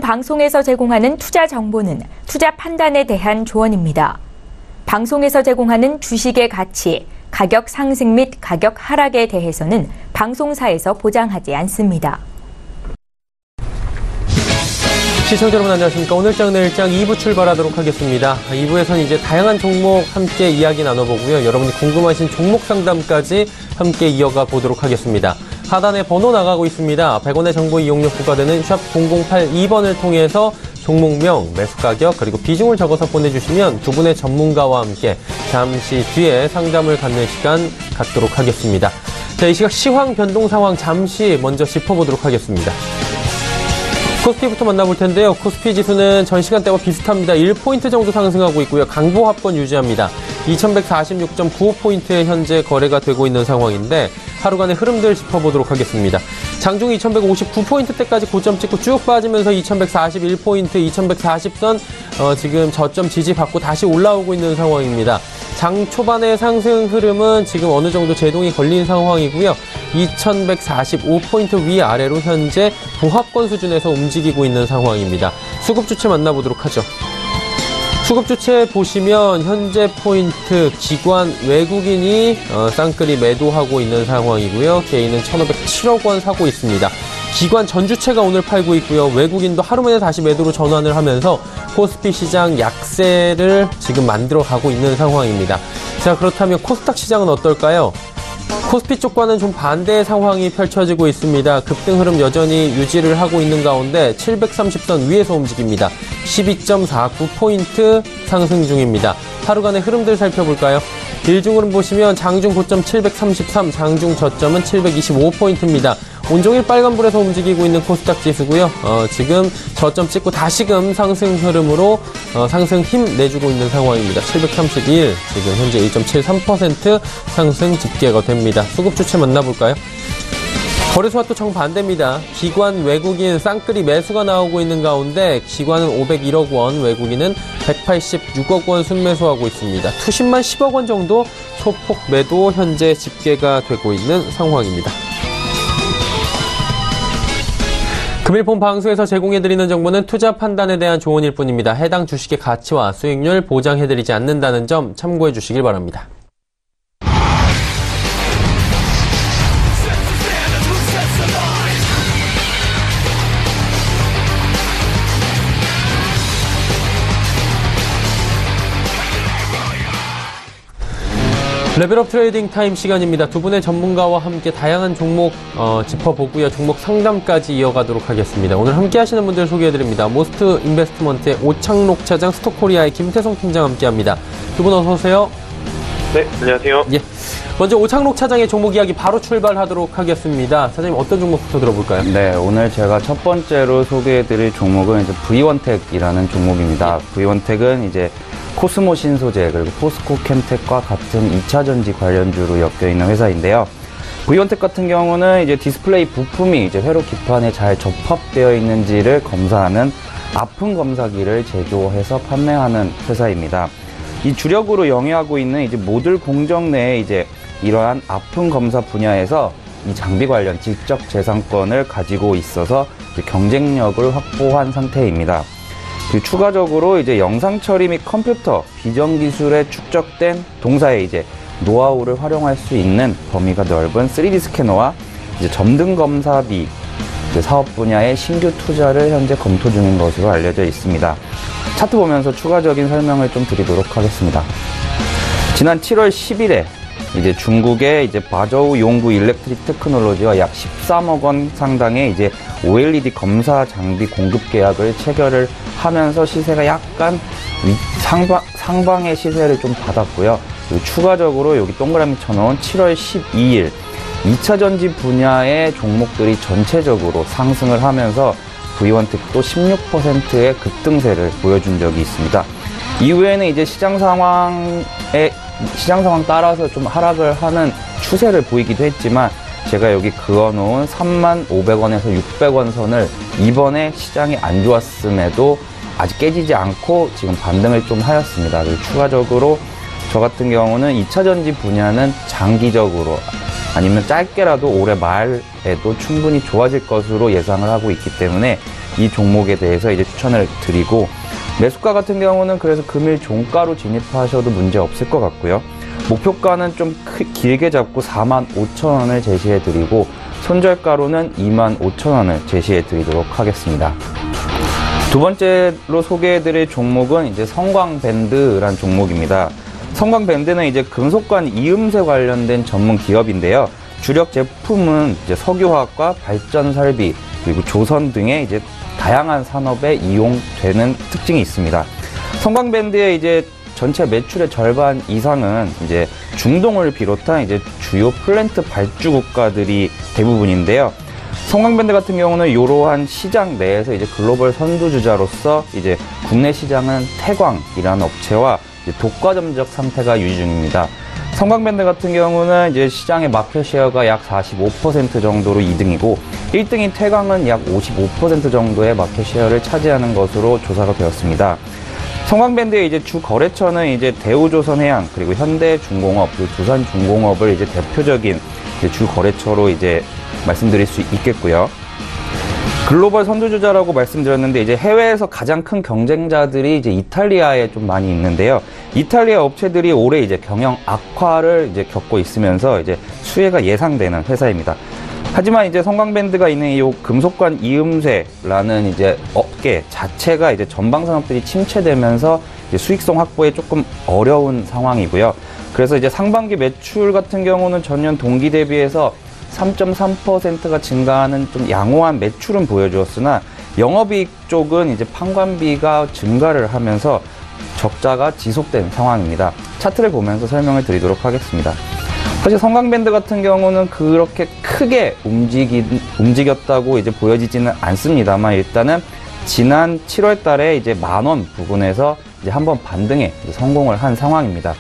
방송에서 제공하는 투자 정보는 투자 판단에 대한 조언입니다. 방송에서 제공하는 주식의 가치, 가격 상승 및 가격 하락에 대해서는 방송사에서 보장하지 않습니다. 시청자 여러분 안녕하십니까. 오늘장 내일장 2부 출발하도록 하겠습니다. 2부에서는 이제 다양한 종목 함께 이야기 나눠보고요. 여러분이 궁금하신 종목 상담까지 함께 이어가 보도록 하겠습니다. 하단에 번호 나가고 있습니다. 100원의 정보 이용료 부과되는 샵 0082번을 통해서 종목명, 매수가격, 그리고 비중을 적어서 보내주시면 두 분의 전문가와 함께 잠시 뒤에 상담을 갖는 시간 갖도록 하겠습니다. 자, 이 시각 시황 변동 상황 잠시 먼저 짚어보도록 하겠습니다. 코스피부터 만나볼 텐데요. 코스피 지수는 전 시간대와 비슷합니다. 1포인트 정도 상승하고 있고요. 강보 합권 유지합니다. 2146.95포인트에 현재 거래가 되고 있는 상황인데 하루간의 흐름들 짚어보도록 하겠습니다. 장중 2159포인트대까지 고점 찍고 쭉 빠지면서 2141포인트, 2140선 지금 저점 지지받고 다시 올라오고 있는 상황입니다. 장 초반의 상승 흐름은 지금 어느 정도 제동이 걸린 상황이고요. 2145포인트 위아래로 현재 부합권 수준에서 움직이고 있는 상황입니다. 수급 주체 만나보도록 하죠. 수급 주체 보시면 현재 포인트 기관 외국인이 쌍끌이 매도하고 있는 상황이고요. 개인은 1,507억 원 사고 있습니다. 기관 전주체가 오늘 팔고 있고요. 외국인도 하루 만에 다시 매도로 전환을 하면서 코스피 시장 약세를 지금 만들어가고 있는 상황입니다. 자, 그렇다면 코스닥 시장은 어떨까요? 코스피 쪽과는 좀 반대의 상황이 펼쳐지고 있습니다. 급등 흐름 여전히 유지를 하고 있는 가운데 730선 위에서 움직입니다. 12.49포인트 상승 중입니다. 하루간의 흐름들 살펴볼까요? 일중 흐름 보시면 장중 고점 733, 장중 저점은 725포인트입니다. 온종일 빨간불에서 움직이고 있는 코스닥 지수고요. 지금 저점 찍고 다시금 상승 흐름으로 상승 힘 내주고 있는 상황입니다. 731, 지금 현재 1.73% 상승 집계가 됩니다. 수급 주체 만나볼까요? 거래소와 또 정반대입니다. 기관 외국인 쌍끌이 매수가 나오고 있는 가운데 기관은 501억 원, 외국인은 186억 원 순매수하고 있습니다. 투심만 10억 원 정도 소폭 매도 현재 집계가 되고 있는 상황입니다. 금일폰 방송에서 제공해드리는 정보는 투자 판단에 대한 조언일 뿐입니다. 해당 주식의 가치와 수익률 보장해드리지 않는다는 점 참고해 주시길 바랍니다. 레벨업 트레이딩 타임 시간입니다. 두 분의 전문가와 함께 다양한 종목 짚어보고요. 종목 상담까지 이어가도록 하겠습니다. 오늘 함께 하시는 분들 소개해드립니다. 모스트 인베스트먼트의 오창록 차장, 스톡코리아의 김태성 팀장 함께합니다. 두 분 어서 오세요. 네, 안녕하세요. 예, 먼저 오창록 차장의 종목 이야기 바로 출발하도록 하겠습니다. 사장님 어떤 종목부터 들어볼까요? 네, 오늘 제가 첫 번째로 소개해드릴 종목은 이제 V1텍이라는 종목입니다. V1텍은 이제 코스모 신소재 그리고 포스코 캠텍과 같은 2차 전지 관련주로 엮여 있는 회사인데요. V1텍 같은 경우는 이제 디스플레이 부품이 이제 회로 기판에 잘 접합되어 있는지를 검사하는 아픈 검사기를 제조해서 판매하는 회사입니다. 이 주력으로 영위하고 있는 이제 모듈 공정 내에 이제 이러한 아픈 검사 분야에서 이 장비 관련 지적 재산권을 가지고 있어서 이제 경쟁력을 확보한 상태입니다. 추가적으로 이제 영상 처리 및 컴퓨터 비전 기술에 축적된 동사의 이제 노하우를 활용할 수 있는 범위가 넓은 3D 스캐너와 이제 점등 검사비 사업 분야의 신규 투자를 현재 검토 중인 것으로 알려져 있습니다. 차트 보면서 추가적인 설명을 좀 드리도록 하겠습니다. 지난 7월 10일에 이제 중국의 이제 바저우 용구 일렉트릭 테크놀로지와 약 13억 원 상당의 이제 OLED 검사 장비 공급 계약을 체결을 하면서 시세가 약간 상방의 시세를 좀 받았고요. 그리고 추가적으로 여기 동그라미 쳐놓은 7월 12일 2차 전지 분야의 종목들이 전체적으로 상승을 하면서 V1텍도 16%의 급등세를 보여준 적이 있습니다. 이후에는 이제 시장 상황 따라서 좀 하락을 하는 추세를 보이기도 했지만 제가 여기 그어놓은 35,500원에서 600원 선을 이번에 시장이 안 좋았음에도 아직 깨지지 않고 지금 반등을 좀 하였습니다. 그리고 추가적으로 저 같은 경우는 2차 전지 분야는 장기적으로 아니면 짧게라도 올해 말에도 충분히 좋아질 것으로 예상을 하고 있기 때문에 이 종목에 대해서 이제 추천을 드리고, 매수가 같은 경우는 그래서 금일 종가로 진입하셔도 문제 없을 것 같고요. 목표가는 좀 길게 잡고 45,000원을 제시해 드리고, 손절가로는 25,000원을 제시해 드리도록 하겠습니다. 두 번째로 소개해 드릴 종목은 이제 성광밴드라는 종목입니다. 성광밴드는 이제 금속관 이음새 관련된 전문 기업인데요. 주력 제품은 이제 석유화학과 발전 설비, 그리고 조선 등의 이제 다양한 산업에 이용되는 특징이 있습니다. 성광밴드의 이제 전체 매출의 절반 이상은 이제 중동을 비롯한 이제 주요 플랜트 발주 국가들이 대부분인데요. 성광밴드 같은 경우는 이러한 시장 내에서 이제 글로벌 선두주자로서 이제 국내 시장은 태광이라는 업체와 이제 독과점적 상태가 유지 중입니다. 성광밴드 같은 경우는 이제 시장의 마켓 쉐어가 약 45% 정도로 2등이고, 1등인 태광은 약 55% 정도의 마켓 쉐어를 차지하는 것으로 조사가 되었습니다. 성광밴드의 이제 주 거래처는 이제 대우조선해양, 그리고 현대중공업, 그리고 두산중공업을 이제 대표적인 이제 주 거래처로 이제 말씀드릴 수 있겠고요. 글로벌 선두주자라고 말씀드렸는데, 이제 해외에서 가장 큰 경쟁자들이 이제 이탈리아에 좀 많이 있는데요. 이탈리아 업체들이 올해 이제 경영 악화를 이제 겪고 있으면서 이제 수혜가 예상되는 회사입니다. 하지만 이제 성광밴드가 있는 이 금속관 이음새라는 이제 업계 자체가 이제 전방 산업들이 침체되면서 이제 수익성 확보에 조금 어려운 상황이고요. 그래서 이제 상반기 매출 같은 경우는 전년 동기 대비해서 3.3%가 증가하는 좀 양호한 매출은 보여주었으나, 영업이익 쪽은 이제 판관비가 증가를 하면서 적자가 지속된 상황입니다. 차트를 보면서 설명을 드리도록 하겠습니다. 사실 성광밴드 같은 경우는 그렇게 크게 움직였다고 이제 보여지지는 않습니다만, 일단은 지난 7월 달에 이제 10,000원 부근에서 이제 한번 반등에 이제 성공을 한 상황입니다.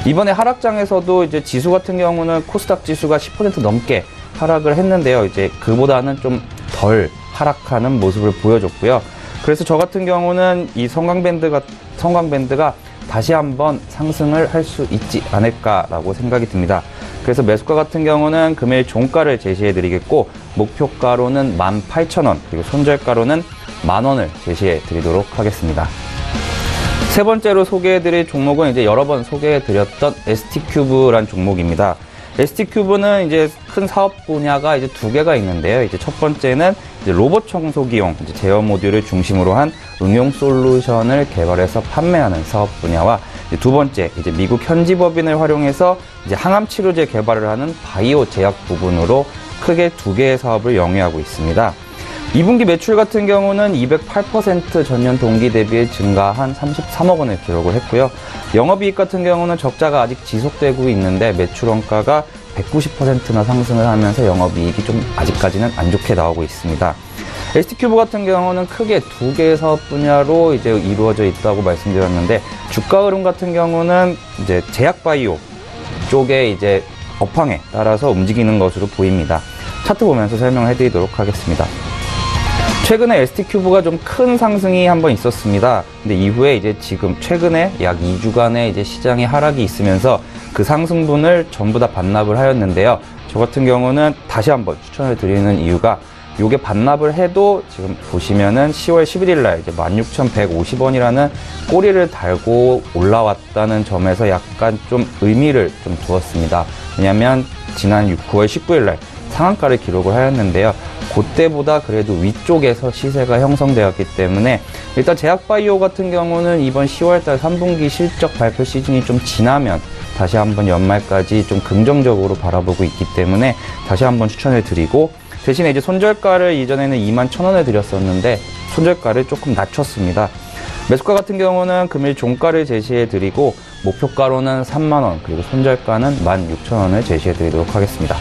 이번에 하락장에서도 이제 지수 같은 경우는 코스닥 지수가 10% 넘게 하락을 했는데요. 이제 그보다는 좀 덜 하락하는 모습을 보여줬고요. 그래서 저 같은 경우는 이 성광밴드가 다시 한번 상승을 할 수 있지 않을까라고 생각이 듭니다. 그래서 매수가 같은 경우는 금일 종가를 제시해 드리겠고, 목표가로는 18,000원, 그리고 손절가로는 10,000원을 제시해 드리도록 하겠습니다. 세 번째로 소개해 드릴 종목은 이제 여러 번 소개해 드렸던 ST큐브란 종목입니다. ST큐브는 이제 큰 사업 분야가 이제 두 개가 있는데요. 이제 첫 번째는 이제 로봇 청소기용 이제 제어 모듈을 중심으로 한 응용 솔루션을 개발해서 판매하는 사업 분야와, 이제 두 번째 이제 미국 현지 법인을 활용해서 이제 항암 치료제 개발을 하는 바이오 제약 부분으로 크게 두 개의 사업을 영위하고 있습니다. 2분기 매출 같은 경우는 208% 전년 동기 대비에 증가한 33억 원을 기록을 했고요. 영업이익 같은 경우는 적자가 아직 지속되고 있는데, 매출 원가가 190%나 상승을 하면서 영업이익이 좀 아직까지는 안 좋게 나오고 있습니다. ST큐브 같은 경우는 크게 두 개의 사업 분야로 이제 이루어져 있다고 말씀드렸는데, 주가 흐름 같은 경우는 이제 제약 바이오 쪽에 이제 업황에 따라서 움직이는 것으로 보입니다. 차트 보면서 설명을 해드리도록 하겠습니다. 최근에 ST큐브가 좀 큰 상승이 한번 있었습니다. 근데 이후에 이제 지금 최근에 약 2주간의 이제 시장의 하락이 있으면서 그 상승분을 전부 다 반납을 하였는데요. 저 같은 경우는 다시 한번 추천을 드리는 이유가, 요게 반납을 해도 지금 보시면은 10월 11일 날 이제 16,150원이라는 꼬리를 달고 올라왔다는 점에서 약간 좀 의미를 좀 두었습니다. 왜냐면 지난 9월 19일 날 상한가를 기록을 하였는데요. 그때보다 그래도 위쪽에서 시세가 형성되었기 때문에, 일단 제약바이오 같은 경우는 이번 10월달 3분기 실적 발표 시즌이 좀 지나면 다시 한번 연말까지 좀 긍정적으로 바라보고 있기 때문에 다시 한번 추천을 드리고, 대신에 이제 손절가를 이전에는 21,000원에 드렸었는데 손절가를 조금 낮췄습니다. 매수가 같은 경우는 금일 종가를 제시해 드리고, 목표가로는 30,000원, 그리고 손절가는 16,000원을 제시해 드리도록 하겠습니다.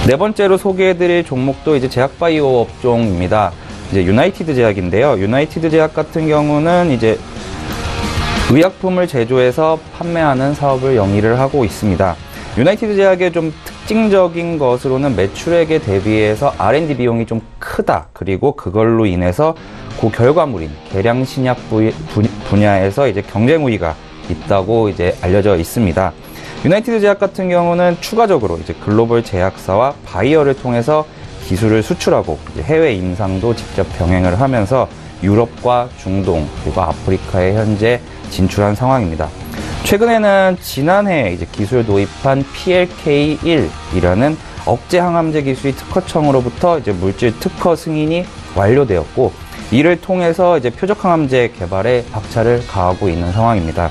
네 번째로 소개해드릴 종목도 이제 제약바이오 업종입니다. 이제 유나이티드 제약인데요. 유나이티드 제약 같은 경우는 이제 의약품을 제조해서 판매하는 사업을 영위를 하고 있습니다. 유나이티드 제약의 좀 특징적인 것으로는 매출액에 대비해서 R&D 비용이 좀 크다. 그리고 그걸로 인해서 그 결과물인 계량신약 분야에서 이제 경쟁 우위가 있다고 이제 알려져 있습니다. 유나이티드 제약 같은 경우는 추가적으로 이제 글로벌 제약사와 바이어를 통해서 기술을 수출하고 이제 해외 임상도 직접 병행을 하면서 유럽과 중동 그리고 아프리카에 현재 진출한 상황입니다. 최근에는 지난해 이제 기술 도입한 PLK1이라는 억제 항암제 기술이 특허청으로부터 이제 물질 특허 승인이 완료되었고, 이를 통해서 이제 표적 항암제 개발에 박차를 가하고 있는 상황입니다.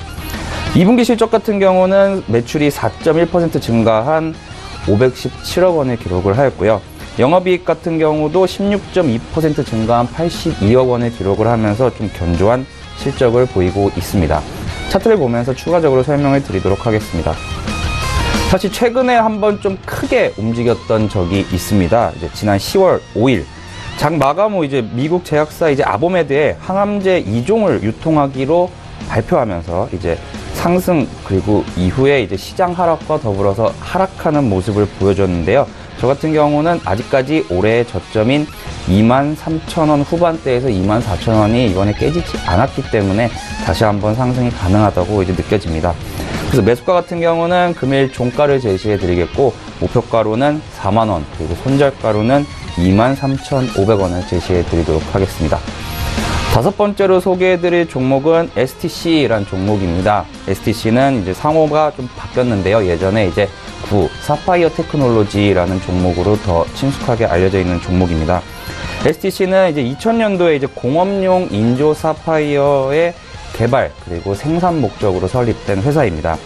2분기 실적 같은 경우는 매출이 4.1% 증가한 517억 원을 기록을 하였고요. 영업이익 같은 경우도 16.2% 증가한 82억 원을 기록을 하면서 좀 견조한 실적을 보이고 있습니다. 차트를 보면서 추가적으로 설명을 드리도록 하겠습니다. 사실 최근에 한번 좀 크게 움직였던 적이 있습니다. 이제 지난 10월 5일 장 마감 후 이제 미국 제약사 이제 아보메드의 항암제 2종을 유통하기로 발표하면서 이제 상승 그리고 이후에 이제 시장 하락과 더불어서 하락하는 모습을 보여줬는데요. 저 같은 경우는 아직까지 올해의 저점인 23,000원 후반대에서 24,000원이 이번에 깨지지 않았기 때문에 다시 한번 상승이 가능하다고 이제 느껴집니다. 그래서 매수가 같은 경우는 금일 종가를 제시해 드리겠고, 목표가로는 4만원, 그리고 손절가로는 23,500원을 제시해 드리도록 하겠습니다. 다섯 번째로 소개해 드릴 종목은 STC라는 종목입니다. STC는 이제 상호가 좀 바뀌었는데요. 예전에 이제 사파이어 테크놀로지라는 종목으로 더 친숙하게 알려져 있는 종목입니다. STC는 이제 2000년도에 이제 공업용 인조 사파이어의 개발 그리고 생산 목적으로 설립된 회사입니다.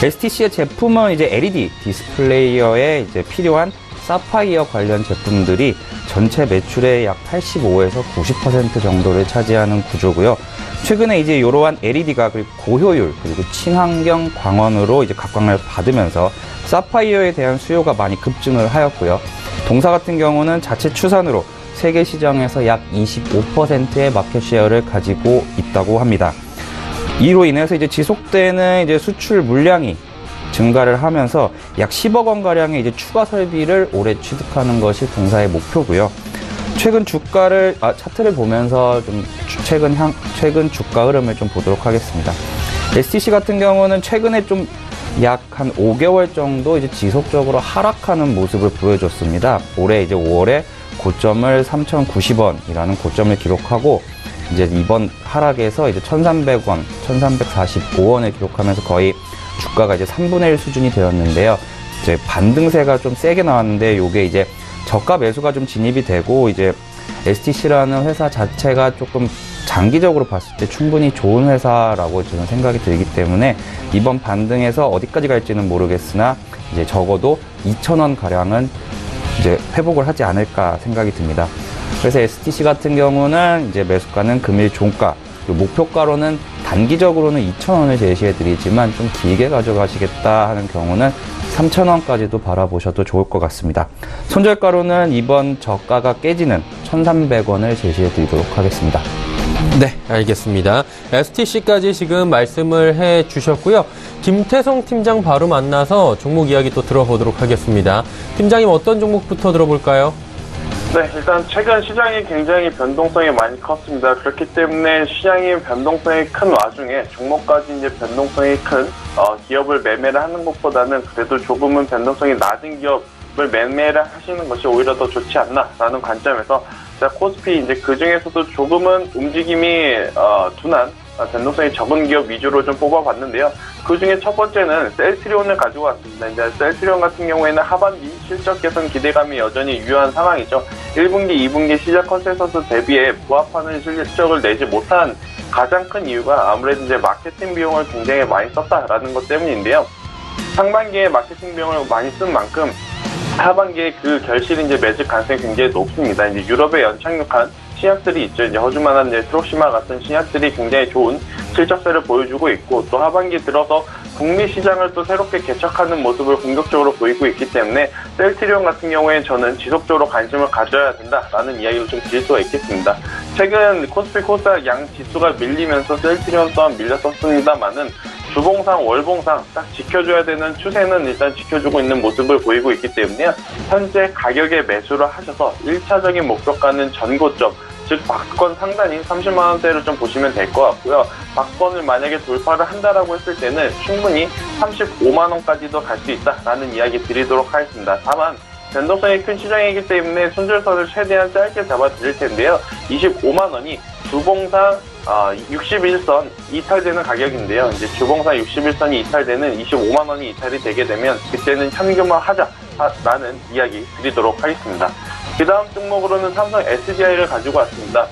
STC의 제품은 이제 LED 디스플레이어에 이제 필요한 사파이어 관련 제품들이 전체 매출의 약 85에서 90% 정도를 차지하는 구조고요. 최근에 이제 이러한 LED가 그리고 고효율 그리고 친환경 광원으로 이제 각광을 받으면서 사파이어에 대한 수요가 많이 급증을 하였고요. 동사 같은 경우는 자체 추산으로 세계 시장에서 약 25%의 마켓 셰어를 가지고 있다고 합니다. 이로 인해서 이제 지속되는 이제 수출 물량이 증가를 하면서 약 10억 원 가량의 이제 추가 설비를 올해 취득하는 것이 동사의 목표고요. 최근 주가를 차트를 보면서 좀 최근 주가 흐름을 좀 보도록 하겠습니다. STC 같은 경우는 최근에 좀 약 한 5개월 정도 이제 지속적으로 하락하는 모습을 보여줬습니다. 올해 이제 5월에 고점을 3,090원이라는 고점을 기록하고, 이제 이번 하락에서 이제 1,300원, 1,345원을 기록하면서 거의 주가가 이제 3분의 1 수준이 되었는데요. 이제 반등세가 좀 세게 나왔는데, 요게 이제 저가 매수가 좀 진입이 되고, 이제 STC라는 회사 자체가 조금 장기적으로 봤을 때 충분히 좋은 회사라고 저는 생각이 들기 때문에 이번 반등에서 어디까지 갈지는 모르겠으나 이제 적어도 2,000원 가량은 이제 회복을 하지 않을까 생각이 듭니다. 그래서 STC 같은 경우는 이제 매수가는 금일 종가, 그리고 목표가로는 단기적으로는 2,000원을 제시해 드리지만 좀 길게 가져가시겠다 하는 경우는 3,000원까지도 바라보셔도 좋을 것 같습니다. 손절가로는 이번 저가가 깨지는 1,300원을 제시해 드리도록 하겠습니다. 네, 알겠습니다. STC까지 지금 말씀을 해 주셨고요. 김태성 팀장 바로 만나서 종목 이야기 또 들어보도록 하겠습니다. 팀장님, 어떤 종목부터 들어볼까요? 네, 일단 최근 시장이 굉장히 변동성이 많이 컸습니다. 그렇기 때문에 시장이 변동성이 큰 와중에 종목까지 이제 변동성이 큰 기업을 매매를 하는 것보다는 그래도 조금은 변동성이 낮은 기업을 매매를 하시는 것이 오히려 더 좋지 않나라는 관점에서 코스피 이제 그 중에서도 조금은 움직임이 둔한 변동성이 적은 기업 위주로 좀 뽑아봤는데요. 그 중에 첫 번째는 셀트리온을 가지고 왔습니다. 이제 셀트리온 같은 경우에는 하반기 실적 개선 기대감이 여전히 유효한 상황이죠. 1분기, 2분기 시작 컨센서스 대비해 부합하는 실적을 내지 못한 가장 큰 이유가 아무래도 이제 마케팅 비용을 굉장히 많이 썼다라는 것 때문인데요. 상반기에 마케팅 비용을 많이 쓴 만큼 하반기에 그 결실이 이제 맺을 가능성이 굉장히 높습니다. 이제 유럽에 연착륙한 신약들이 있죠. 이제 허즈만한 이제 트록시마 같은 신약들이 굉장히 좋은 실적세를 보여주고 있고, 또 하반기 들어서 북미 시장을 또 새롭게 개척하는 모습을 공격적으로 보이고 있기 때문에 셀트리온 같은 경우에 저는 지속적으로 관심을 가져야 된다라는 이야기를 좀 드릴 수가 있겠습니다. 최근 코스피 코스닥 양 지수가 밀리면서 셀트리온 또한 밀렸었습니다만은 주봉상, 월봉상 딱 지켜줘야 되는 추세는 일단 지켜주고 있는 모습을 보이고 있기 때문에 현재 가격에 매수를 하셔서 1차적인 목표가는 전고점, 즉 박스권 상단인 30만원대를 좀 보시면 될 것 같고요. 박스권을 만약에 돌파를 한다라고 했을 때는 충분히 35만원까지도 갈 수 있다라는 이야기 드리도록 하겠습니다. 다만 변동성이 큰 시장이기 때문에 손절선을 최대한 짧게 잡아드릴 텐데요. 25만 원이 주봉상 61선 이탈되는 가격인데요. 이제 주봉상 61선이 이탈되는 25만 원이 이탈이 되게 되면 그때는 현금화 하자라는 이야기 드리도록 하겠습니다. 그 다음 종목으로는 삼성 SDI를 가지고 왔습니다.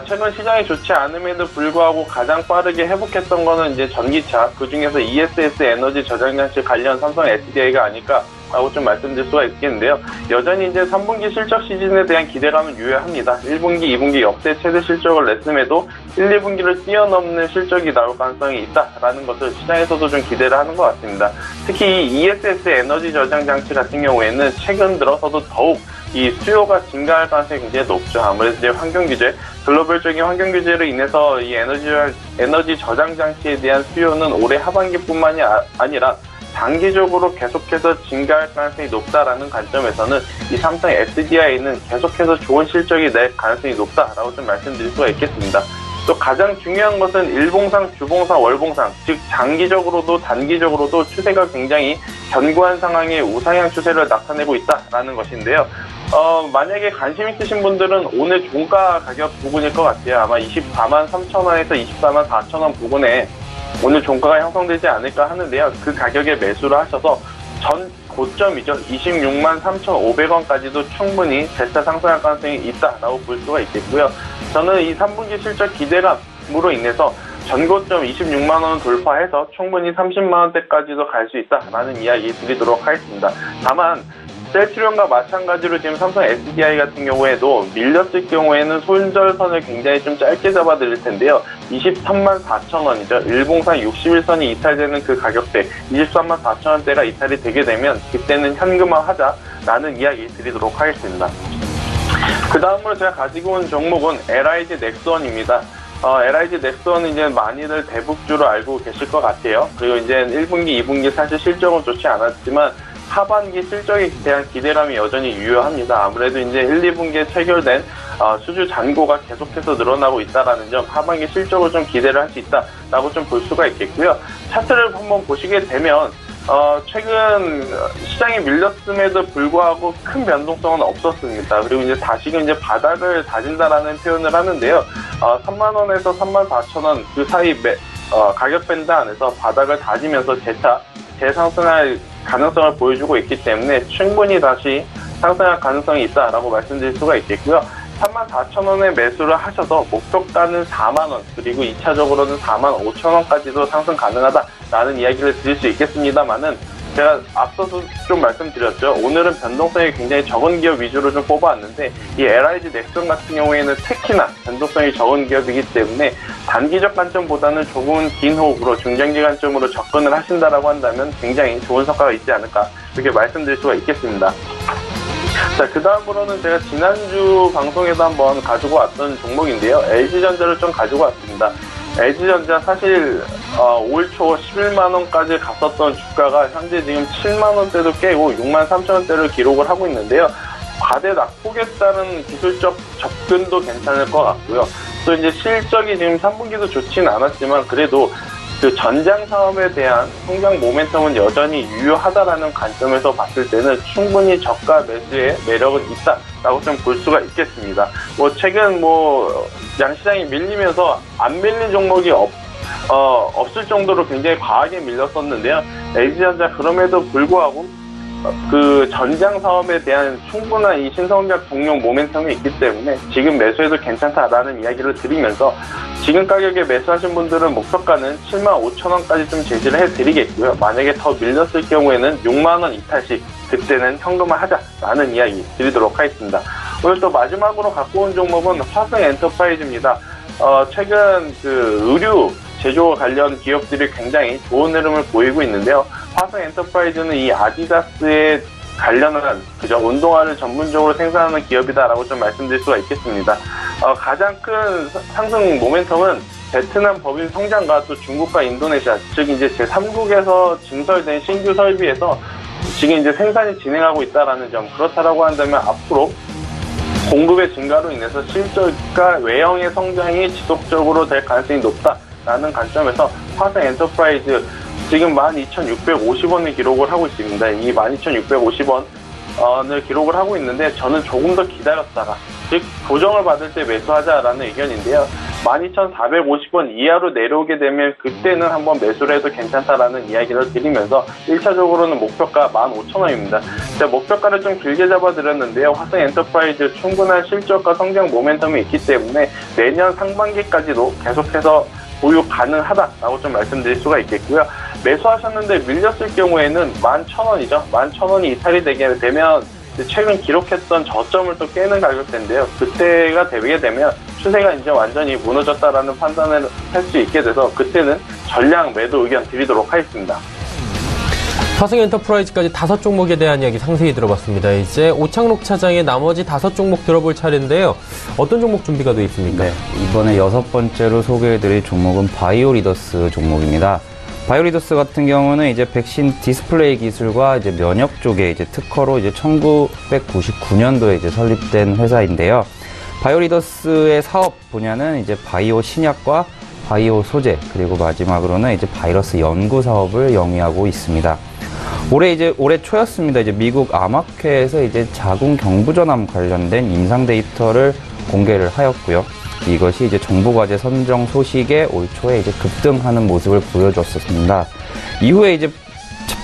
최근 시장이 좋지 않음에도 불구하고 가장 빠르게 회복했던 거는 이제 전기차, 그 중에서 ESS 에너지 저장장치 관련 삼성 SDI가 아닐까라고 좀 말씀드릴 수가 있겠는데요. 여전히 이제 3분기 실적 시즌에 대한 기대감은 유효합니다. 1분기, 2분기 역대 최대 실적을 냈음에도 1, 2분기를 뛰어넘는 실적이 나올 가능성이 있다라는 것을 시장에서도 좀 기대를 하는 것 같습니다. 특히 이 ESS 에너지 저장장치 같은 경우에는 최근 들어서도 더욱 이 수요가 증가할 가능성이 굉장히 높죠. 아무래도 이제 환경규제, 글로벌적인 환경규제로 인해서 이 에너지 저장 장치에 대한 수요는 올해 하반기뿐만이 아니라 장기적으로 계속해서 증가할 가능성이 높다라는 관점에서는 이 삼성 SDI는 계속해서 좋은 실적이 낼 가능성이 높다라고 좀 말씀드릴 수가 있겠습니다. 또 가장 중요한 것은 일봉상, 주봉상, 월봉상, 즉 장기적으로도 단기적으로도 추세가 굉장히 견고한 상황의 우상향 추세를 나타내고 있다라는 것인데요. 만약에 관심 있으신 분들은 오늘 종가 가격 부근일 것 같아요. 아마 24만 3천 원에서 24만 4천 원 부근에 오늘 종가가 형성되지 않을까 하는데요. 그 가격에 매수를 하셔서 전 고점이죠. 26만 3,500원까지도 충분히 재차 상승할 가능성이 있다라고 볼 수가 있겠고요. 저는 이 3분기 실적 기대감으로 인해서 전고점 26만 원 돌파해서 충분히 30만 원대까지도 갈 수 있다라는 이야기 드리도록 하겠습니다. 다만 셀트리온과 마찬가지로 지금 삼성 SDI 같은 경우에도 밀렸을 경우에는 손절선을 굉장히 좀 짧게 잡아드릴 텐데요. 23만 4천 원이죠. 일봉상 61선이 이탈되는 그 가격대 23만 4천 원대가 이탈이 되게 되면 그때는 현금화 하자라는 이야기 드리도록 하겠습니다. 그 다음으로 제가 가지고 온 종목은 LIG 넥스원입니다. LIG 넥스원은 이제 많이들 대북주로 알고 계실 것 같아요. 그리고 이제 1분기, 2분기 사실 실적은 좋지 않았지만 하반기 실적에 대한 기대감이 여전히 유효합니다. 아무래도 이제 1, 2분기에 체결된 수주 잔고가 계속해서 늘어나고 있다라는 점, 하반기 실적을 좀 기대를 할 수 있다라고 좀 볼 수가 있겠고요. 차트를 한번 보시게 되면 최근 시장이 밀렸음에도 불구하고 큰 변동성은 없었습니다. 그리고 이제 다시금 이제 바닥을 다진다라는 표현을 하는데요. 3만원에서 34,000원 그 사이 가격 밴드 안에서 바닥을 다지면서 재차 재상승할 가능성을 보여주고 있기 때문에 충분히 다시 상승할 가능성이 있다라고 말씀드릴 수가 있겠고요. 34,000원에 매수를 하셔서 목표가는 4만원 그리고 2차적으로는 45,000원까지도 상승 가능하다라는 이야기를 드릴 수 있겠습니다만은 제가 앞서서 좀 말씀드렸죠. 오늘은 변동성이 굉장히 적은 기업 위주로 좀 뽑아왔는데 이 LIG 넥슨 같은 경우에는 특히나 변동성이 적은 기업이기 때문에 단기적 관점보다는 조금 긴 호흡으로 중장기 관점으로 접근을 하신다라고 한다면 굉장히 좋은 성과가 있지 않을까 이렇게 말씀드릴 수가 있겠습니다. 자, 그 다음으로는 제가 지난주 방송에도 한번 가지고 왔던 종목인데요. LG전자를 좀 가지고 왔습니다. LG전자 사실 5월 초 11만원까지 갔었던 주가가 현재 지금 7만원대도 깨고 6만 3천원대를 기록을 하고 있는데요. 과대 낙폭에 따른 기술적 접근도 괜찮을 것 같고요. 또 이제 실적이 지금 3분기도 좋지는 않았지만 그래도 그 전장 사업에 대한 성장 모멘텀은 여전히 유효하다라는 관점에서 봤을 때는 충분히 저가 매수의 매력은 있다라고 좀 볼 수가 있겠습니다. 최근 양시장이 밀리면서 안 밀린 종목이 없을 정도로 굉장히 과하게 밀렸었는데요. LG전자 그럼에도 불구하고 그 전장 사업에 대한 충분한 이 신성장 동력 모멘텀이 있기 때문에 지금 매수해도 괜찮다라는 이야기를 드리면서 지금 가격에 매수하신 분들은 목표가는 75,000원까지 좀 제시를 해드리겠고요. 만약에 더 밀렸을 경우에는 6만원 이탈씩 그때는 현금화 하자라는 이야기 드리도록 하겠습니다. 오늘 또 마지막으로 갖고 온 종목은 화성 엔터프라이즈입니다. 최근 그 의류 제조 관련 기업들이 굉장히 좋은 흐름을 보이고 있는데요. 화성 엔터프라이즈는 이 아디다스에 관련한 운동화를 전문적으로 생산하는 기업이다라고 좀 말씀드릴 수가 있겠습니다. 가장 큰 상승 모멘텀은 베트남 법인 성장과 또 중국과 인도네시아, 즉 이제 제3국에서 증설된 신규 설비에서 지금 이제 생산이 진행하고 있다라는 점, 그렇다라고 한다면 앞으로 공급의 증가로 인해서 실적과 외형의 성장이 지속적으로 될 가능성이 높다라는 관점에서 화성 엔터프라이즈 지금 12,650원을 기록을 하고 있습니다. 이 12,650원을 기록을 하고 있는데 저는 조금 더 기다렸다가 즉 조정을 받을 때 매수하자라는 의견인데요. 12,450원 이하로 내려오게 되면 그때는 한번 매수를 해도 괜찮다라는 이야기를 드리면서 1차적으로는 목표가 15,000원입니다. 제가 목표가를 좀 길게 잡아드렸는데요. 화성 엔터프라이즈 충분한 실적과 성장 모멘텀이 있기 때문에 내년 상반기까지도 계속해서 보유 가능하다라고 좀 말씀드릴 수가 있겠고요. 매수하셨는데 밀렸을 경우에는 11,000원이죠. 11,000원이 이탈이 되게 되면 최근 기록했던 저점을 또 깨는 가격대인데요. 그때가 되게 되면 추세가 이제 완전히 무너졌다라는 판단을 할 수 있게 돼서 그때는 전량 매도 의견 드리도록 하겠습니다. 화성 엔터프라이즈까지 5종목에 대한 이야기 상세히 들어봤습니다. 이제 오창록 차장의 나머지 5종목 들어볼 차례인데요. 어떤 종목 준비가 되어 있습니까? 네, 이번에 6번째로 소개해드릴 종목은 바이오리더스 종목입니다. 바이오리더스 같은 경우는 이제 백신 디스플레이 기술과 이제 면역 쪽에 이제 특허로 이제 1999년도에 이제 설립된 회사인데요. 바이오리더스의 사업 분야는 이제 바이오 신약과 바이오 소재, 그리고 마지막으로는 이제 바이러스 연구 사업을 영위하고 있습니다. 올해 초였습니다. 이제 미국 암학회에서 이제 자궁 경부전암 관련된 임상 데이터를 공개를 하였고요. 이것이 이제 정보과제 선정 소식에 올 초에 이제 급등하는 모습을 보여줬었습니다. 이후에 이제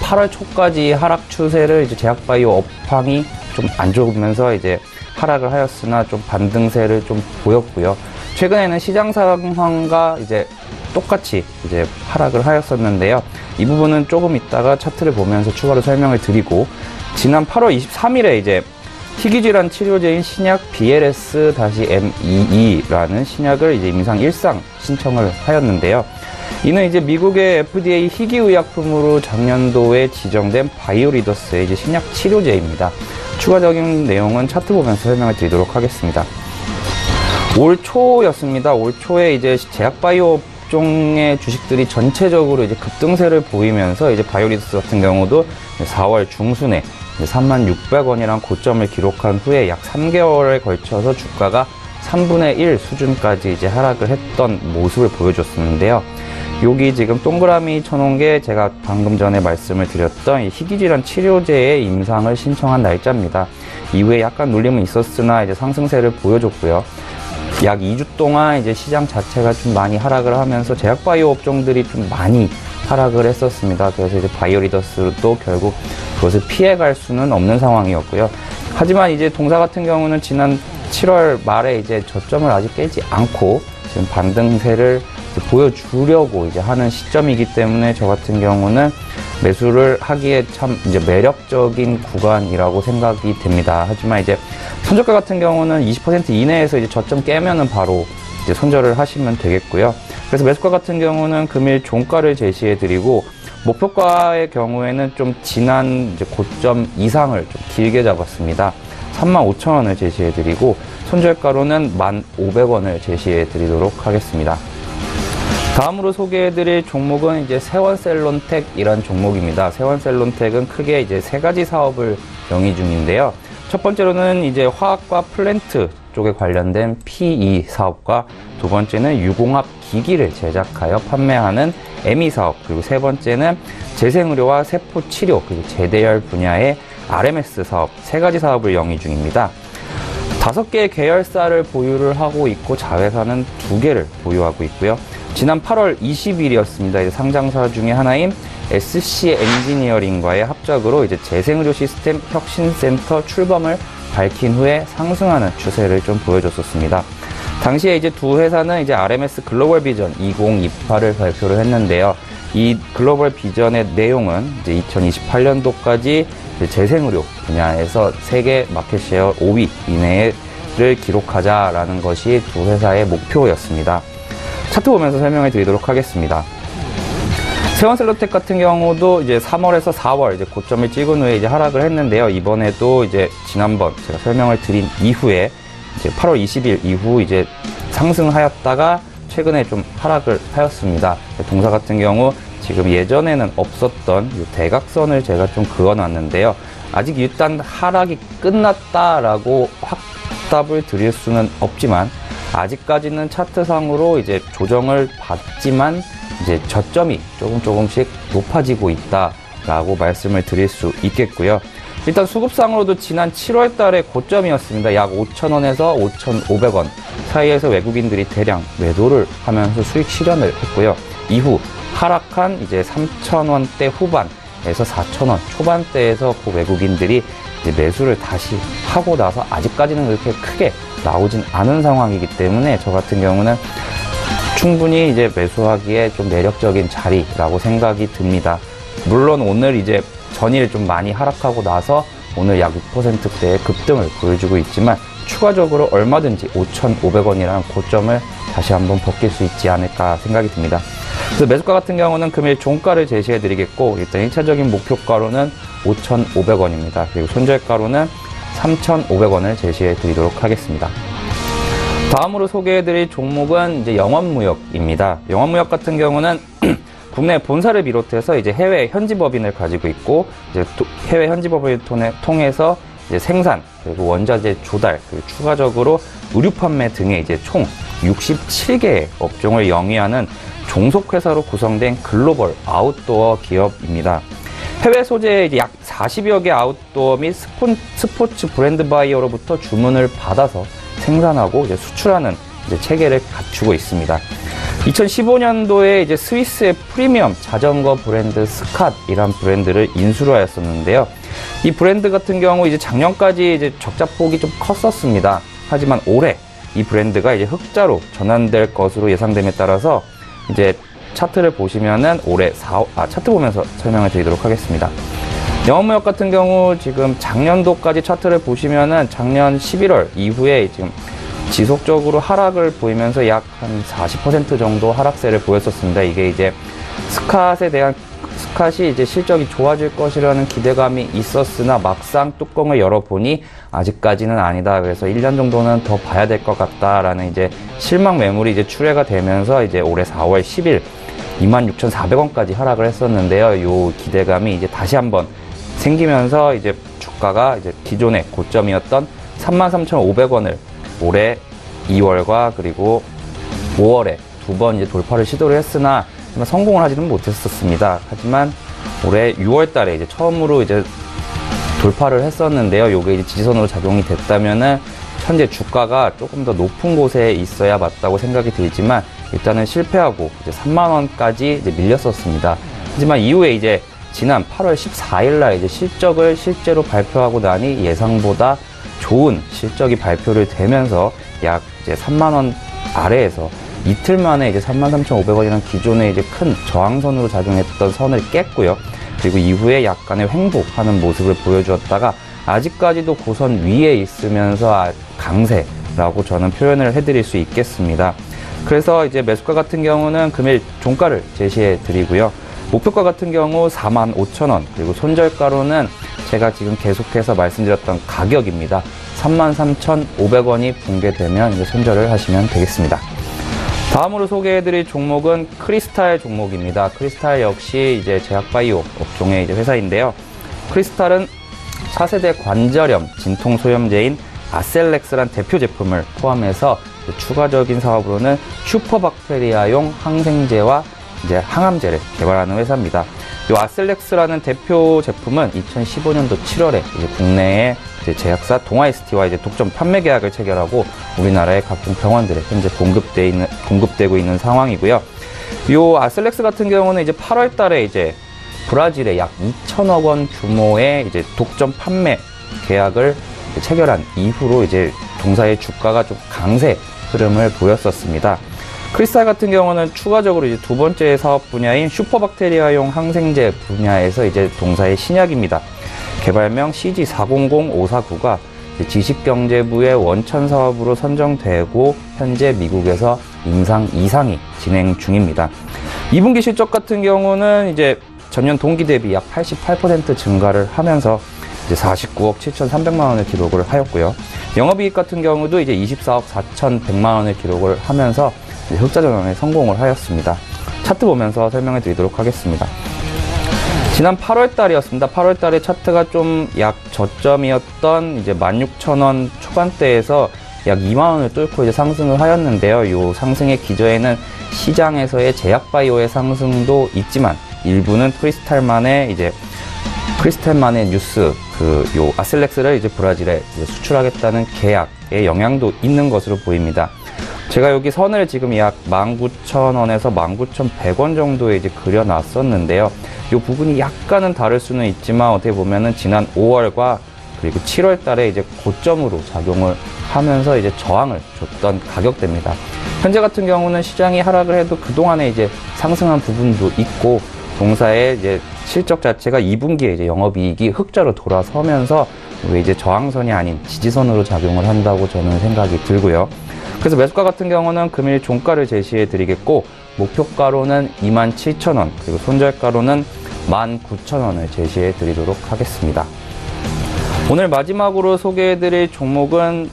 8월 초까지 하락 추세를 이제 제약바이오 업황이 좀 안 좋으면서 이제 하락을 하였으나 좀 반등세를 좀 보였고요. 최근에는 시장 상황과 이제 똑같이 이제 하락을 하였었는데요. 이 부분은 조금 이따가 차트를 보면서 추가로 설명을 드리고, 지난 8월 23일에 이제 희귀질환 치료제인 신약 BLS-M22라는 신약을 이제 임상 1상 신청을 하였는데요. 이는 이제 미국의 FDA 희귀의약품으로 작년도에 지정된 바이오리더스의 이제 신약 치료제입니다. 추가적인 내용은 차트 보면서 설명을 드리도록 하겠습니다. 올 초였습니다. 올 초에 이제 제약바이오 업종의 주식들이 전체적으로 이제 급등세를 보이면서 이제 바이오리더스 같은 경우도 4월 중순에 36,600원이란 고점을 기록한 후에 약 3개월에 걸쳐서 주가가 3분의 1 수준까지 이제 하락을 했던 모습을 보여줬었는데요. 여기 지금 동그라미 쳐놓은 게 제가 방금 전에 말씀을 드렸던 희귀질환 치료제의 임상을 신청한 날짜입니다. 이후에 약간 눌림은 있었으나 이제 상승세를 보여줬고요. 약 2주 동안 이제 시장 자체가 좀 많이 하락을 하면서 제약바이오 업종들이 좀 많이 하락을 했었습니다. 그래서 이제 바이오리더스도 결국 그것을 피해갈 수는 없는 상황이었고요. 하지만 이제 동사 같은 경우는 지난 7월 말에 이제 저점을 아직 깨지 않고 지금 반등세를 이제 보여주려고 이제 하는 시점이기 때문에 저 같은 경우는 매수를 하기에 참 이제 매력적인 구간이라고 생각이 됩니다. 하지만 이제 손절가 같은 경우는 20% 이내에서 이제 저점 깨면은 바로 이제 손절을 하시면 되겠고요. 그래서 매수가 같은 경우는 금일 종가를 제시해 드리고, 목표가의 경우에는 좀 지난 이제 고점 이상을 좀 길게 잡았습니다. 35,000원을 제시해 드리고, 손절가로는 1,500원을 제시해 드리도록 하겠습니다. 다음으로 소개해 드릴 종목은 이제 세원셀론텍이란 종목입니다. 세원셀론텍은 크게 이제 3가지 사업을 영위 중인데요. 첫 번째로는 이제 화학과 플랜트 쪽에 관련된 PE 사업과, 두 번째는 유공합 기기를 제작하여 판매하는 ME사업, 그리고 세 번째는 재생의료와 세포치료, 그리고 제대열 분야의 RMS 사업, 3가지 사업을 영위 중입니다. 5개의 계열사를 보유를 하고 있고 자회사는 2개를 보유하고 있고요. 지난 8월 20일이었습니다. 상장사 중에 하나인 SC 엔지니어링과의 합작으로 이제 재생의료 시스템 혁신센터 출범을 밝힌 후에 상승하는 추세를 좀 보여줬었습니다. 당시에 이제 두 회사는 이제 RMS 글로벌 비전 2028을 발표를 했는데요. 이 글로벌 비전의 내용은 이제 2028년도까지 재생의료 분야에서 세계 마켓쉐어 5위 이내를 기록하자라는 것이 두 회사의 목표였습니다. 차트 보면서 설명해 드리도록 하겠습니다. 세원셀로텍 같은 경우도 이제 3월에서 4월 이제 고점을 찍은 후에 이제 하락을 했는데요. 이번에도 이제 지난번 제가 설명을 드린 이후에 이제 8월 20일 이후 이제 상승하였다가 최근에 좀 하락을 하였습니다. 동사 같은 경우 지금 예전에는 없었던 이 대각선을 제가 좀 그어놨는데요. 아직 일단 하락이 끝났다라고 확답을 드릴 수는 없지만, 아직까지는 차트상으로 이제 조정을 받지만 이제 저점이 조금씩 높아지고 있다라고 말씀을 드릴 수 있겠고요. 일단 수급상으로도 지난 7월 달에 고점이었습니다. 약 5,000원에서 5,500원 사이에서 외국인들이 대량 매도를 하면서 수익 실현을 했고요. 이후 하락한 이제 3,000원대 후반에서 4,000원 초반대에서 그 외국인들이 이제 매수를 다시 하고 나서 아직까지는 그렇게 크게 나오진 않은 상황이기 때문에 저 같은 경우는 충분히 이제 매수하기에 좀 매력적인 자리라고 생각이 듭니다. 물론 오늘 이제 전일 좀 많이 하락하고 나서 오늘 약 6%대의 급등을 보여주고 있지만 추가적으로 얼마든지 5,500원이라는 고점을 다시 한번 벗길 수 있지 않을까 생각이 듭니다. 그래서 매수가 같은 경우는 금일 종가를 제시해 드리겠고, 일단 1차적인 목표가로는 5,500원입니다. 그리고 손절가로는 3,500원을 제시해 드리도록 하겠습니다. 다음으로 소개해 드릴 종목은 이제 영업무역입니다. 영업무역 같은 경우는 국내 본사를 비롯해서 이제 해외 현지법인을 가지고 있고, 이제 해외 현지법인을 통해서 이제 생산, 그리고 원자재 조달, 그리고 추가적으로 의류 판매 등의 이제 총 67개의 업종을 영위하는 종속회사로 구성된 글로벌 아웃도어 기업입니다. 해외 소재의 이제 약 40여 개 아웃도어 및 스포츠 브랜드 바이어로부터 주문을 받아서 생산하고 이제 수출하는 이제 체계를 갖추고 있습니다. 2015년도에 이제 스위스의 프리미엄 자전거 브랜드 스캇이란 브랜드를 인수를 하였었는데요. 이 브랜드 같은 경우 이제 작년까지 이제 적자폭이 좀 컸었습니다. 하지만 올해 이 브랜드가 이제 흑자로 전환될 것으로 예상됨에 따라서 이제 차트를 보시면은 올해 차트 보면서 설명을 드리도록 하겠습니다. 영업무역 같은 경우 지금 작년도까지 차트를 보시면은 작년 11월 이후에 지금 지속적으로 하락을 보이면서 약 한 40% 정도 하락세를 보였었습니다. 이게 이제 스캇이 이제 실적이 좋아질 것이라는 기대감이 있었으나 막상 뚜껑을 열어보니 아직까지는 아니다. 그래서 1년 정도는 더 봐야 될 것 같다라는 이제 실망 매물이 이제 출회가 되면서 이제 올해 4월 10일 26,400원까지 하락을 했었는데요. 요 기대감이 이제 다시 한번 생기면서 이제 주가가 이제 기존의 고점이었던 33,500원을 올해 2월과 그리고 5월에 두 번 이제 돌파를 시도를 했으나 성공을 하지는 못했었습니다. 하지만 올해 6월 달에 이제 처음으로 이제 돌파를 했었는데요. 요게 이제 지지선으로 작용이 됐다면은 현재 주가가 조금 더 높은 곳에 있어야 맞다고 생각이 들지만 일단은 실패하고 이제 3만원까지 이제 밀렸었습니다. 하지만 이후에 이제 지난 8월 14일 날 이제 실적을 실제로 발표하고 나니 예상보다 좋은 실적이 발표를 되면서 약 이제 3만원 아래에서 이틀 만에 이제 33,500원이라는 기존의 이제 큰 저항선으로 작용했던 선을 깼고요. 그리고 이후에 약간의 횡보하는 모습을 보여주었다가 아직까지도 고선 위에 있으면서 강세라고 저는 표현을 해드릴 수 있겠습니다. 그래서 이제 매수가 같은 경우는 금일 종가를 제시해 드리고요. 목표가 같은 경우 45,000원, 그리고 손절가로는 제가 지금 계속해서 말씀드렸던 가격입니다. 33,500원이 붕괴되면 이제 손절을 하시면 되겠습니다. 다음으로 소개해드릴 종목은 크리스탈 종목입니다. 크리스탈 역시 이제 제약바이오 업종의 이제 회사인데요. 크리스탈은 차세대 관절염 진통 소염제인 아셀렉스란 대표 제품을 포함해서 추가적인 사업으로는 슈퍼박테리아용 항생제와 이제 항암제를 개발하는 회사입니다. 이 아셀렉스라는 대표 제품은 2015년도 7월에 이제 국내에 이제 제약사 동아이스티와 이제 독점 판매 계약을 체결하고 우리나라의 각종 병원들에 현재 공급되고 있는 상황이고요. 이 아셀렉스 같은 경우는 이제 8월 달에 이제 브라질에 약 2천억 원 규모의 이제 독점 판매 계약을 체결한 이후로 이제 동사의 주가가 좀 강세 흐름을 보였었습니다. 크리스탈 같은 경우는 추가적으로 이제 두 번째 사업 분야인 슈퍼박테리아용 항생제 분야에서 이제 동사의 신약입니다. 개발명 CG400549가 지식경제부의 원천 사업으로 선정되고 현재 미국에서 임상 2상이 진행 중입니다. 2분기 실적 같은 경우는 이제 전년 동기 대비 약 88% 증가를 하면서 이제 49억 7,300만 원을 기록을 하였고요. 영업이익 같은 경우도 이제 24억 4,100만 원을 기록을 하면서 흑자 전환에 성공을 하였습니다. 차트 보면서 설명해 드리도록 하겠습니다. 지난 8월 달이었습니다. 8월 달에 차트가 좀 약 저점이었던 이제 16,000원 초반대에서 약 2만 원을 뚫고 이제 상승을 하였는데요. 이 상승의 기저에는 시장에서의 제약바이오의 상승도 있지만 일부는 크리스탈만의 뉴스, 요 아슬렉스를 이제 브라질에 이제 수출하겠다는 계약의 영향도 있는 것으로 보입니다. 제가 여기 선을 지금 약 19,000원에서 19,100원 정도에 이제 그려놨었는데요. 이 부분이 약간은 다를 수는 있지만 어떻게 보면은 지난 5월과 그리고 7월 달에 이제 고점으로 작용을 하면서 이제 저항을 줬던 가격대입니다. 현재 같은 경우는 시장이 하락을 해도 그동안에 이제 상승한 부분도 있고 동사의 이제 실적 자체가 2분기에 이제 영업이익이 흑자로 돌아서면서 이제 저항선이 아닌 지지선으로 작용을 한다고 저는 생각이 들고요. 그래서 매수가 같은 경우는 금일 종가를 제시해 드리겠고 목표가로는 27,000원 그리고 손절가로는 19,000원을 제시해 드리도록 하겠습니다. 오늘 마지막으로 소개해 드릴 종목은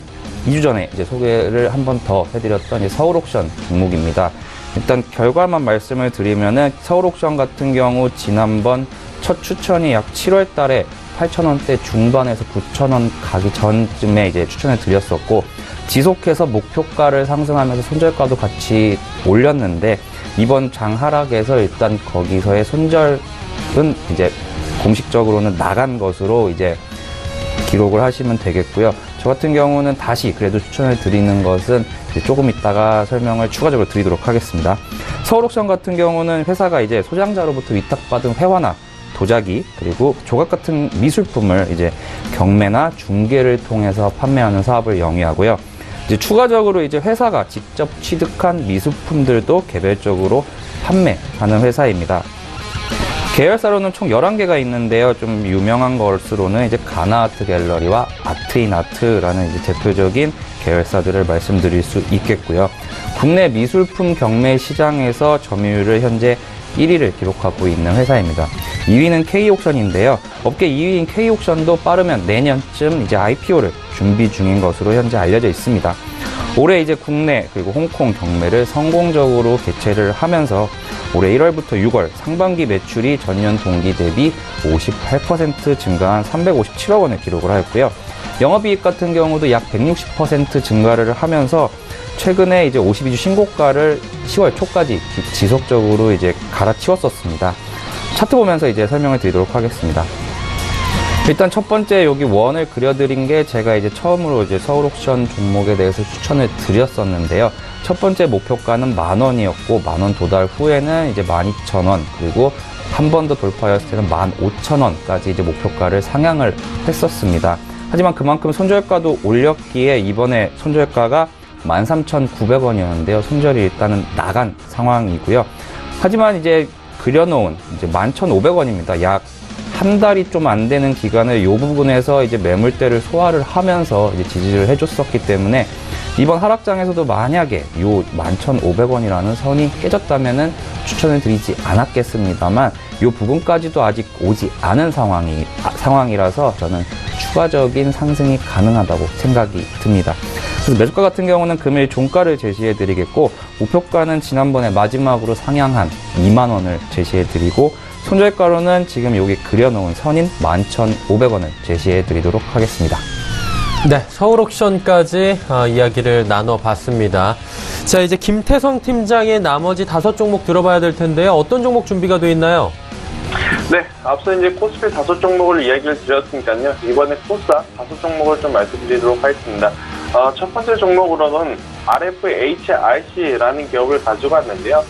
2주 전에 이제 소개를 한 번 더 해드렸던 서울옥션 종목입니다. 일단 결과만 말씀을 드리면은 서울옥션 같은 경우 지난번 첫 추천이 약 7월 달에 8,000원대 중반에서 9,000원 가기 전쯤에 이제 추천을 드렸었고 지속해서 목표가를 상승하면서 손절가도 같이 올렸는데 이번 장 하락에서 일단 거기서의 손절은 이제 공식적으로는 나간 것으로 이제 기록을 하시면 되겠고요. 저 같은 경우는 다시 그래도 추천을 드리는 것은 조금 이따가 설명을 추가적으로 드리도록 하겠습니다. 서울옥션 같은 경우는 회사가 이제 소장자로부터 위탁받은 회화나 도자기 그리고 조각 같은 미술품을 이제 경매나 중개를 통해서 판매하는 사업을 영위하고요. 이제 추가적으로 이제 회사가 직접 취득한 미술품들도 개별적으로 판매하는 회사입니다. 계열사로는 총 11개가 있는데요. 좀 유명한 것으로는 이제 가나아트 갤러리와 아트인아트라는 이제 대표적인 계열사들을 말씀드릴 수 있겠고요. 국내 미술품 경매 시장에서 점유율을 현재 1위를 기록하고 있는 회사입니다. 2위는 K옥션인데요. 업계 2위인 K옥션도 빠르면 내년쯤 이제 IPO를 준비 중인 것으로 현재 알려져 있습니다. 올해 이제 국내 그리고 홍콩 경매를 성공적으로 개최를 하면서 올해 1월부터 6월 상반기 매출이 전년 동기 대비 58% 증가한 357억 원을 기록을 하였고요. 영업이익 같은 경우도 약 160% 증가를 하면서 최근에 이제 52주 신고가를 10월 초까지 지속적으로 이제 갈아치웠었습니다. 차트 보면서 이제 설명을 드리도록 하겠습니다. 일단 첫 번째 여기 원을 그려드린 게 제가 이제 처음으로 이제 서울옥션 종목에 대해서 추천을 드렸었는데요. 첫 번째 목표가는 10,000원이었고 10,000원 도달 후에는 이제 12,000원 그리고 한 번 더 돌파했을 때는 15,000원까지 이제 목표가를 상향을 했었습니다. 하지만 그만큼 손절가도 올렸기에 이번에 손절가가 13,900원이었는데요. 손절이 일단은 나간 상황이고요. 하지만 이제 그려놓은 이제 11,500원입니다. 약 한 달이 좀 안 되는 기간을 이 부분에서 이제 매물대를 소화를 하면서 이제 지지를 해줬었기 때문에 이번 하락장에서도 만약에 이 11,500원이라는 선이 깨졌다면은 추천을 드리지 않았겠습니다만 이 부분까지도 아직 오지 않은 상황이라서 저는 추가적인 상승이 가능하다고 생각이 듭니다. 그래서 매수가 같은 경우는 금일 종가를 제시해 드리겠고 목표가는 지난번에 마지막으로 상향한 2만 원을 제시해 드리고 손절가로는 지금 여기 그려놓은 선인 11,500원을 제시해 드리도록 하겠습니다. 네, 서울옥션까지 이야기를 나눠봤습니다. 자, 이제 김태성 팀장의 나머지 5종목 들어봐야 될 텐데요. 어떤 종목 준비가 되어 있나요? 네, 앞서 이제 코스피 5종목을 이야기를 드렸으니까요. 이번에 코스닥 5종목을 좀 말씀드리도록 하겠습니다. 첫 번째 종목으로는 RFHRC라는 기업을 가지고 왔는데요.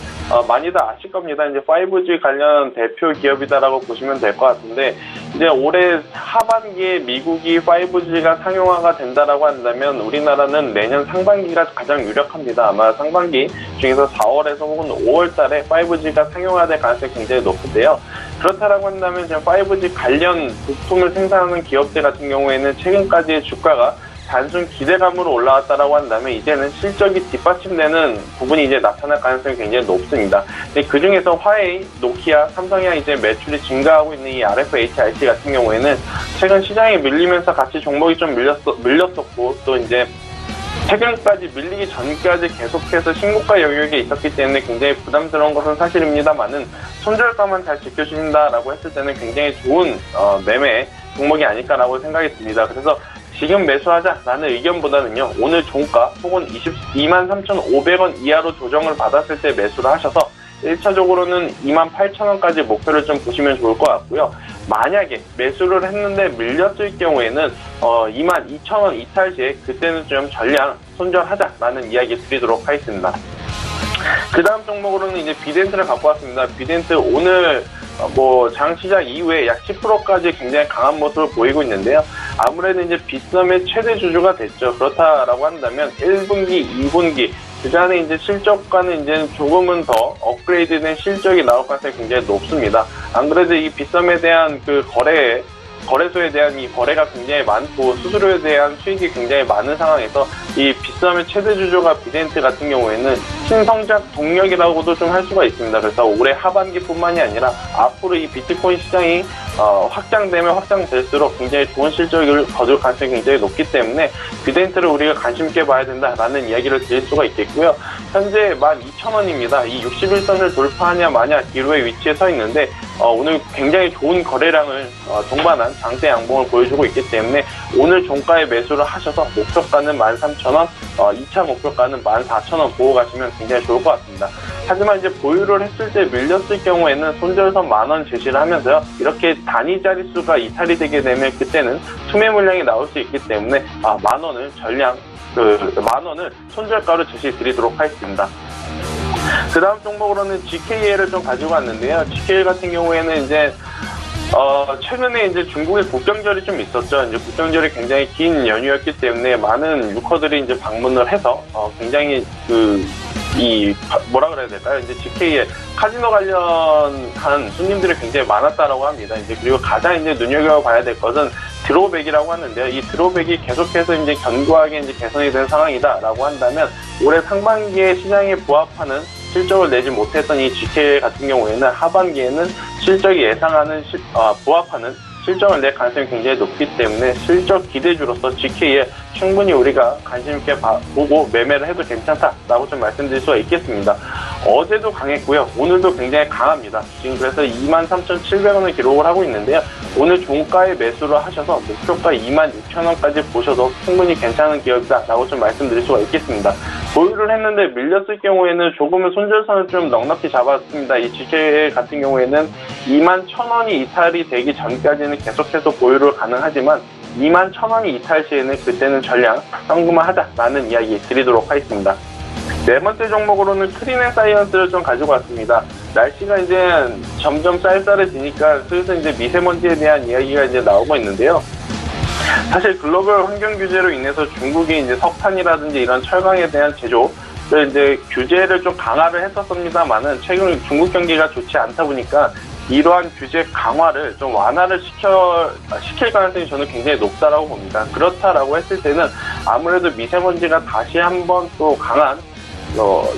많이들 아실 겁니다. 이제 5G 관련 대표 기업이다라고 보시면 될 것 같은데, 이제 올해 하반기에 미국이 5G가 상용화가 된다라고 한다면 우리나라는 내년 상반기가 가장 유력합니다. 아마 상반기 중에서 4월에서 혹은 5월 달에 5G가 상용화될 가능성이 굉장히 높은데요. 그렇다라고 한다면 지금 5G 관련 부품을 생산하는 기업들 같은 경우에는 최근까지의 주가가 단순 기대감으로 올라왔다라고 한다면 이제는 실적이 뒷받침되는 부분이 이제 나타날 가능성이 굉장히 높습니다. 그 중에서 화웨이, 노키아, 삼성이랑 이제 매출이 증가하고 있는 이 RFHRC 같은 경우에는 최근 시장에 밀리면서 같이 종목이 좀 밀렸었고 또 이제 최근까지 밀리기 전까지 계속해서 신고가 영역에 있었기 때문에 굉장히 부담스러운 것은 사실입니다만은 손절가만 잘 지켜주신다라고 했을 때는 굉장히 좋은 매매 종목이 아닐까라고 생각이 듭니다. 그래서 지금 매수하자라는 의견보다는요, 오늘 종가 혹은 23,500원 이하로 조정을 받았을 때 매수를 하셔서 1차적으로는 28,000원까지 목표를 좀 보시면 좋을 것 같고요. 만약에 매수를 했는데 밀렸을 경우에는 22,000원 이탈 시에 그때는 좀 전량 손절하자라는 이야기 드리도록 하겠습니다. 그 다음 종목으로는 이제 비덴트를 갖고 왔습니다. 비덴트 오늘 장시장 이후에 약 10%까지 굉장히 강한 모습을 보이고 있는데요. 아무래도 이제 빗썸의 최대 주주가 됐죠. 그렇다라고 한다면 1분기, 2분기 그간에 이제 실적과는 이제 조금은 더 업그레이드된 실적이 나올 가능성이 굉장히 높습니다. 안 그래도 이 빗썸에 대한 그 거래소에 대한 이 거래가 굉장히 많고 수수료에 대한 수익이 굉장히 많은 상황에서 이 빗썸의 최대 주주가 비덴트 같은 경우에는 신성장 동력이라고도 좀 할 수가 있습니다. 그래서 올해 하반기뿐만이 아니라 앞으로 이 비트코인 시장이 확장되면 확장될수록 굉장히 좋은 실적을 거둘 가능성이 굉장히 높기 때문에 비덴트를 우리가 관심 있게 봐야 된다라는 이야기를 드릴 수가 있겠고요. 현재 12,000원입니다. 이 61선을 돌파하냐 마냐 기로에 위치해 서 있는데 오늘 굉장히 좋은 거래량을 동반한 장대 양봉을 보여주고 있기 때문에 오늘 종가에 매수를 하셔서 목표가는 13,000원, 2차 목표가는 14,000원 보고 가시면 굉장히 좋을 것 같습니다. 하지만 이제 보유를 했을 때 밀렸을 경우에는 손절선 10,000원 제시를 하면서요. 이렇게 단위 자릿수가 이탈이 되게 되면 그때는 투매 물량이 나올 수 있기 때문에 10,000원을 전량 10,000원을 손절가로 제시 드리도록 하겠습니다. 그 다음 종목으로는 GKL을 좀 가지고 왔는데요. GKL 같은 경우에는 이제 최근에 이제 중국의 국경절이 좀 있었죠. 이제 국경절이 굉장히 긴 연휴였기 때문에 많은 유커들이 이제 방문을 해서 굉장히 뭐라 그래야 될까요? 이제 GKL 카지노 관련한 손님들이 굉장히 많았다라고 합니다. 이제 그리고 가장 이제 눈여겨봐야 될 것은 드로백이라고 하는데요. 이 드로백이 계속해서 이제 견고하게 이제 개선이 된 상황이다라고 한다면 올해 상반기에 시장에 부합하는 실적을 내지 못했던 이 GKL 같은 경우에는 하반기에는 실적이 예상하는 부합하는 실적을 낼 가능성이 굉장히 높기 때문에 실적 기대주로서 GKL 충분히 우리가 관심 있게 보고 매매를 해도 괜찮다라고 좀 말씀드릴 수가 있겠습니다. 어제도 강했고요. 오늘도 굉장히 강합니다. 지금 그래서 23,700원을 기록을 하고 있는데요. 오늘 종가에 매수를 하셔서 목표가 26,000원까지 보셔도 충분히 괜찮은 기업이다라고 좀 말씀드릴 수가 있겠습니다. 보유를 했는데 밀렸을 경우에는 조금은 손절선을 좀 넉넉히 잡았습니다. 이 GKL 같은 경우에는 21,000원이 이탈이 되기 전까지는 계속해서 보유를 가능하지만 21,000원이 이탈 시에는 그때는 전량 현금화하자라는 이야기 드리도록 하겠습니다. 네 번째 종목으로는 크린앤사이언스를 좀 가지고 왔습니다. 날씨가 이제 점점 쌀쌀해지니까 슬슬 이제 미세먼지에 대한 이야기가 이제 나오고 있는데요. 사실 글로벌 환경 규제로 인해서 중국이 이제 석탄이라든지 이런 철강에 대한 제조를 이제 규제를 좀 강화를 했었습니다만은 최근 중국 경기가 좋지 않다 보니까 이러한 규제 강화를 좀 완화를 시킬 가능성이 저는 굉장히 높다라고 봅니다. 그렇다라고 했을 때는 아무래도 미세먼지가 다시 한번 또 강한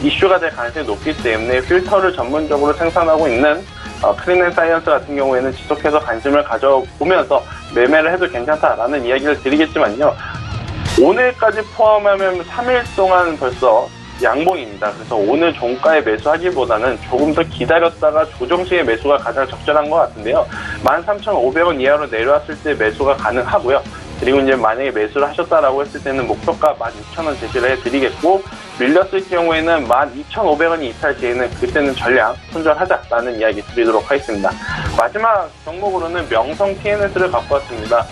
이슈가 될 가능성이 높기 때문에 필터를 전문적으로 생산하고 있는 크린앤사이언스 같은 경우에는 지속해서 관심을 가져보면서 매매를 해도 괜찮다라는 이야기를 드리겠지만요. 오늘까지 포함하면 3일 동안 벌써 양봉입니다. 그래서 오늘 종가에 매수하기보다는 조금 더 기다렸다가 조정 시에 매수가 가장 적절한 것 같은데요. 13,500원 이하로 내려왔을 때 매수가 가능하고요. 그리고 이제 만약에 매수를 하셨다라고 했을 때는 목표가 16,000원 제시를 해드리겠고 밀렸을 경우에는 12,500원이 이탈 시에는 그때는 전량 손절하자라는 이야기 드리도록 하겠습니다. 마지막 종목으로는 명성 TNS를 갖고 왔습니다.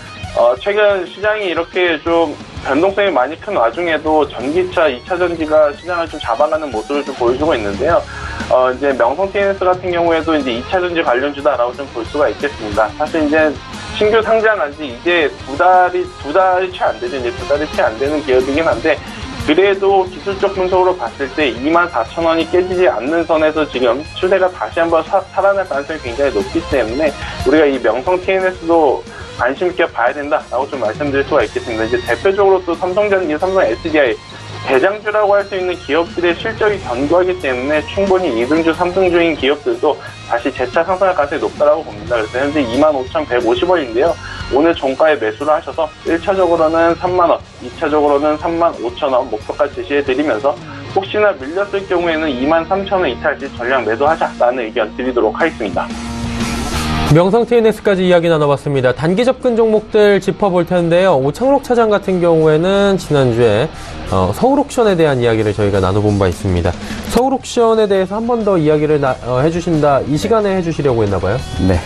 최근 시장이 이렇게 좀 변동성이 많이 큰 와중에도 전기차, 2차 전지가 시장을 좀 잡아가는 모습을 좀 보여주고 있는데요. 이제 명성 TNS 같은 경우에도 이제 2차 전지 관련주다라고 좀 볼 수가 있겠습니다. 사실 이제 신규 상장한 지 이제 두 달이 채 안 되죠. 이제 2달이 채 안 되는 기업이긴 한데, 그래도 기술적 분석으로 봤을 때 24,000원이 깨지지 않는 선에서 지금 추세가 다시 한번 살아날 가능성이 굉장히 높기 때문에 우리가 이 명성 TNS도 관심 있게 봐야 된다라고 좀 말씀드릴 수가 있겠습니다. 이제 대표적으로 또 삼성전기, 삼성 SDI 대장주라고 할 수 있는 기업들의 실적이 견고하기 때문에 충분히 2등주, 3등주인 기업들도 다시 재차 상승할 가능성이 높다고 봅니다. 그래서 현재 25,150원인데요. 오늘 종가에 매수를 하셔서 1차적으로는 3만원, 2차적으로는 35,000원 목표가 제시해드리면서 혹시나 밀렸을 경우에는 23,000원 이탈 시 전량 매도하자라는 의견 드리도록 하겠습니다. 명성 TNS까지 이야기 나눠봤습니다. 단기 접근 종목들 짚어볼 텐데요. 오창록 차장 같은 경우에는 지난주에 서울옥션에 대한 이야기를 저희가 나눠본 바 있습니다. 서울옥션에 대해서 한 번 더 이야기를 해주신다, 이 시간에 해주시려고 했나봐요. 네.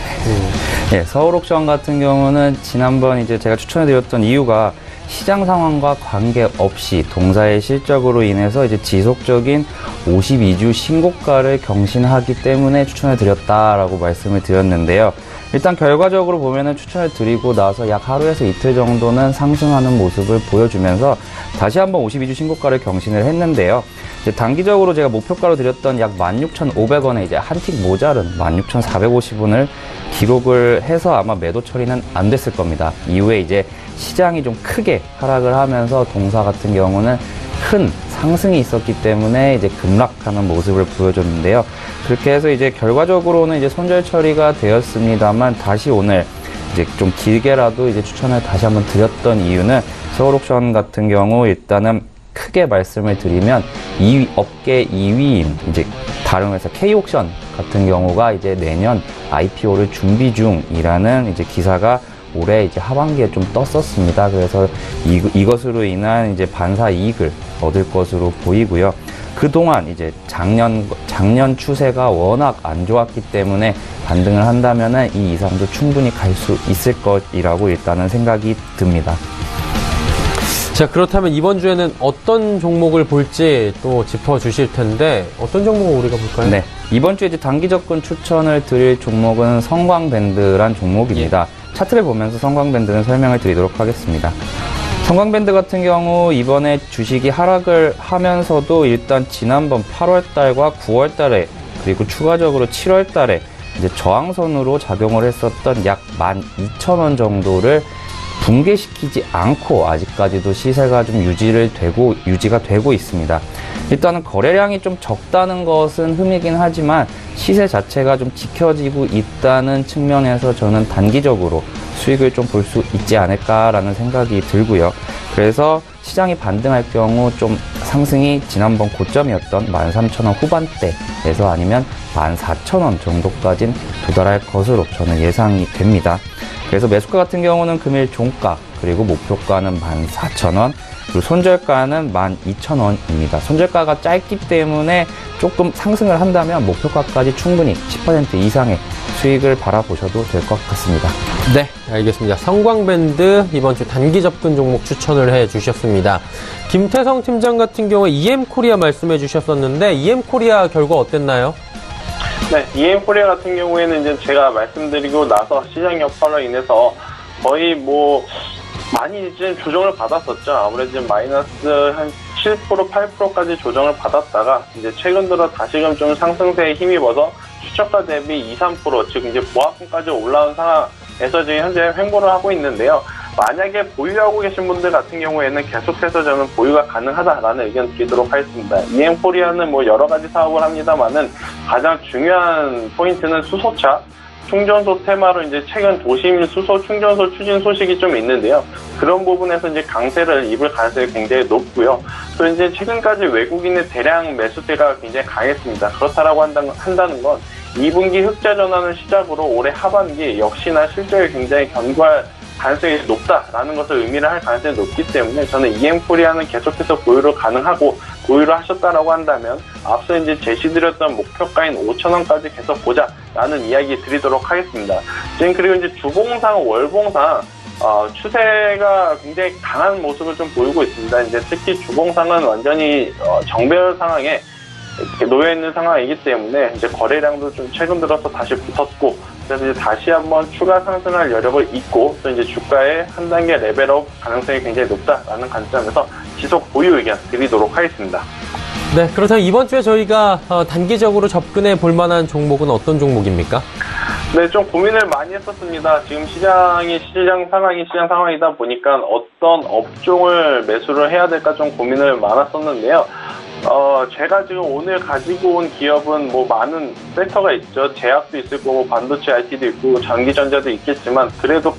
네, 서울옥션 같은 경우는 지난번 이제 제가 추천해드렸던 이유가 시장 상황과 관계없이 동사의 실적으로 인해서 이제 지속적인 52주 신고가를 경신하기 때문에 추천을 드렸다라고 말씀을 드렸는데요. 일단 결과적으로 보면은 추천을 드리고 나서 약 하루에서 이틀 정도는 상승하는 모습을 보여주면서 다시 한번 52주 신고가를 경신을 했는데요. 이제 단기적으로 제가 목표가로 드렸던 약 16,500원에 이제 한 틱 모자른 16,450원을 기록을 해서 아마 매도 처리는 안 됐을 겁니다. 이후에 이제 시장이 좀 크게 하락을 하면서 동사 같은 경우는 큰 상승이 있었기 때문에 이제 급락하는 모습을 보여줬는데요. 그렇게 해서 이제 결과적으로는 이제 손절 처리가 되었습니다만 다시 오늘 이제 좀 길게라도 이제 추천을 다시 한번 드렸던 이유는 서울옥션 같은 경우 일단은 크게 말씀을 드리면 업계 2위인 이제 다른 회사 K옥션 같은 경우가 이제 내년 IPO를 준비 중이라는 이제 기사가 올해 이제 하반기에 좀 떴었습니다. 그래서 이것으로 인한 이제 반사 이익을 얻을 것으로 보이고요. 그동안 이제 작년 추세가 워낙 안 좋았기 때문에 반등을 한다면은 이 이상도 충분히 갈 수 있을 것이라고 일단은 생각이 듭니다. 자, 그렇다면 이번 주에는 어떤 종목을 볼지 또 짚어주실 텐데 어떤 종목을 우리가 볼까요? 네, 이번 주에 이제 단기 접근 추천을 드릴 종목은 성광밴드란 종목입니다. 차트를 보면서 성광밴드는 설명을 드리도록 하겠습니다. 성광밴드 같은 경우 이번에 주식이 하락을 하면서도 일단 지난번 8월달과 9월달에 그리고 추가적으로 7월달에 이제 저항선으로 작용을 했었던 약 12,000원 정도를 붕괴시키지 않고 아직까지도 시세가 좀 유지가 되고 있습니다. 일단은 거래량이 좀 적다는 것은 흠이긴 하지만 시세 자체가 좀 지켜지고 있다는 측면에서 저는 단기적으로 수익을 좀 볼 수 있지 않을까라는 생각이 들고요. 그래서 시장이 반등할 경우 좀 상승이 지난번 고점이었던 13,000원 후반대에서 아니면 14,000원 정도까지는 도달할 것으로 저는 예상이 됩니다. 그래서 매수가 같은 경우는 금일 종가 그리고 목표가는 14,000원 그리고 손절가는 12,000원입니다. 손절가가 짧기 때문에 조금 상승을 한다면 목표가까지 충분히 10% 이상의 수익을 바라보셔도 될 것 같습니다. 네, 알겠습니다. 성광밴드 이번 주 단기 접근 종목 추천을 해주셨습니다. 김태성 팀장 같은 경우에 EM코리아 말씀해 주셨었는데 EM코리아 결과 어땠나요? 네, EM코리아 같은 경우에는 이제 제가 말씀드리고 나서 시장 여파로 인해서 거의 많이 이제 조정을 받았었죠. 아무래도 마이너스 한 7%, 8%까지 조정을 받았다가 이제 최근 들어 다시금 좀 상승세에 힘입어서 추적가 대비 2, 3% 즉 이제 보합권까지 올라온 상황에서 지금 현재 횡보를 하고 있는데요. 만약에 보유하고 계신 분들 같은 경우에는 계속해서 저는 보유가 가능하다라는 의견 드리도록 하겠습니다. EM코리아는 여러 가지 사업을 합니다만은 가장 중요한 포인트는 수소차, 충전소 테마로 이제 최근 도심 수소 충전소 추진 소식이 좀 있는데요. 그런 부분에서 이제 강세를 입을 가능성이 굉장히 높고요. 또 이제 최근까지 외국인의 대량 매수세가 굉장히 강했습니다. 그렇다라고 한다는 건 2분기 흑자 전환을 시작으로 올해 하반기 역시나 실적이 굉장히 견고할 가능성이 높다라는 것을 의미를 할 가능성이 높기 때문에 저는 EM코리아는 계속해서 보유를 가능하고 보유를 하셨다라고 한다면 앞서 이제 제시드렸던 목표가인 5,000원까지 계속 보자라는 이야기 드리도록 하겠습니다. 지금 그리고 이제 주봉상, 월봉상 추세가 굉장히 강한 모습을 좀 보이고 있습니다. 이제 특히 주봉상은 완전히 정배열 상황에 이렇게 놓여있는 상황이기 때문에 이제 거래량도 좀 최근 들어서 다시 붙었고 그래서 이제 다시 한번 추가 상승할 여력을 잊고 또 이제 주가의 한 단계 레벨업 가능성이 굉장히 높다라는 관점에서 지속 보유 의견 드리도록 하겠습니다. 네, 그렇다면 이번 주에 저희가 단기적으로 접근해 볼 만한 종목은 어떤 종목입니까? 네, 좀 고민을 많이 했었습니다. 지금 시장 상황이다 보니까 어떤 업종을 매수를 해야 될까 좀 고민을 많았었는데요. 제가 지금 오늘 가지고 온 기업은 많은 섹터가 있죠. 제약도 있을 거고, 반도체 IT도 있고, 전기전자도 있겠지만, 그래도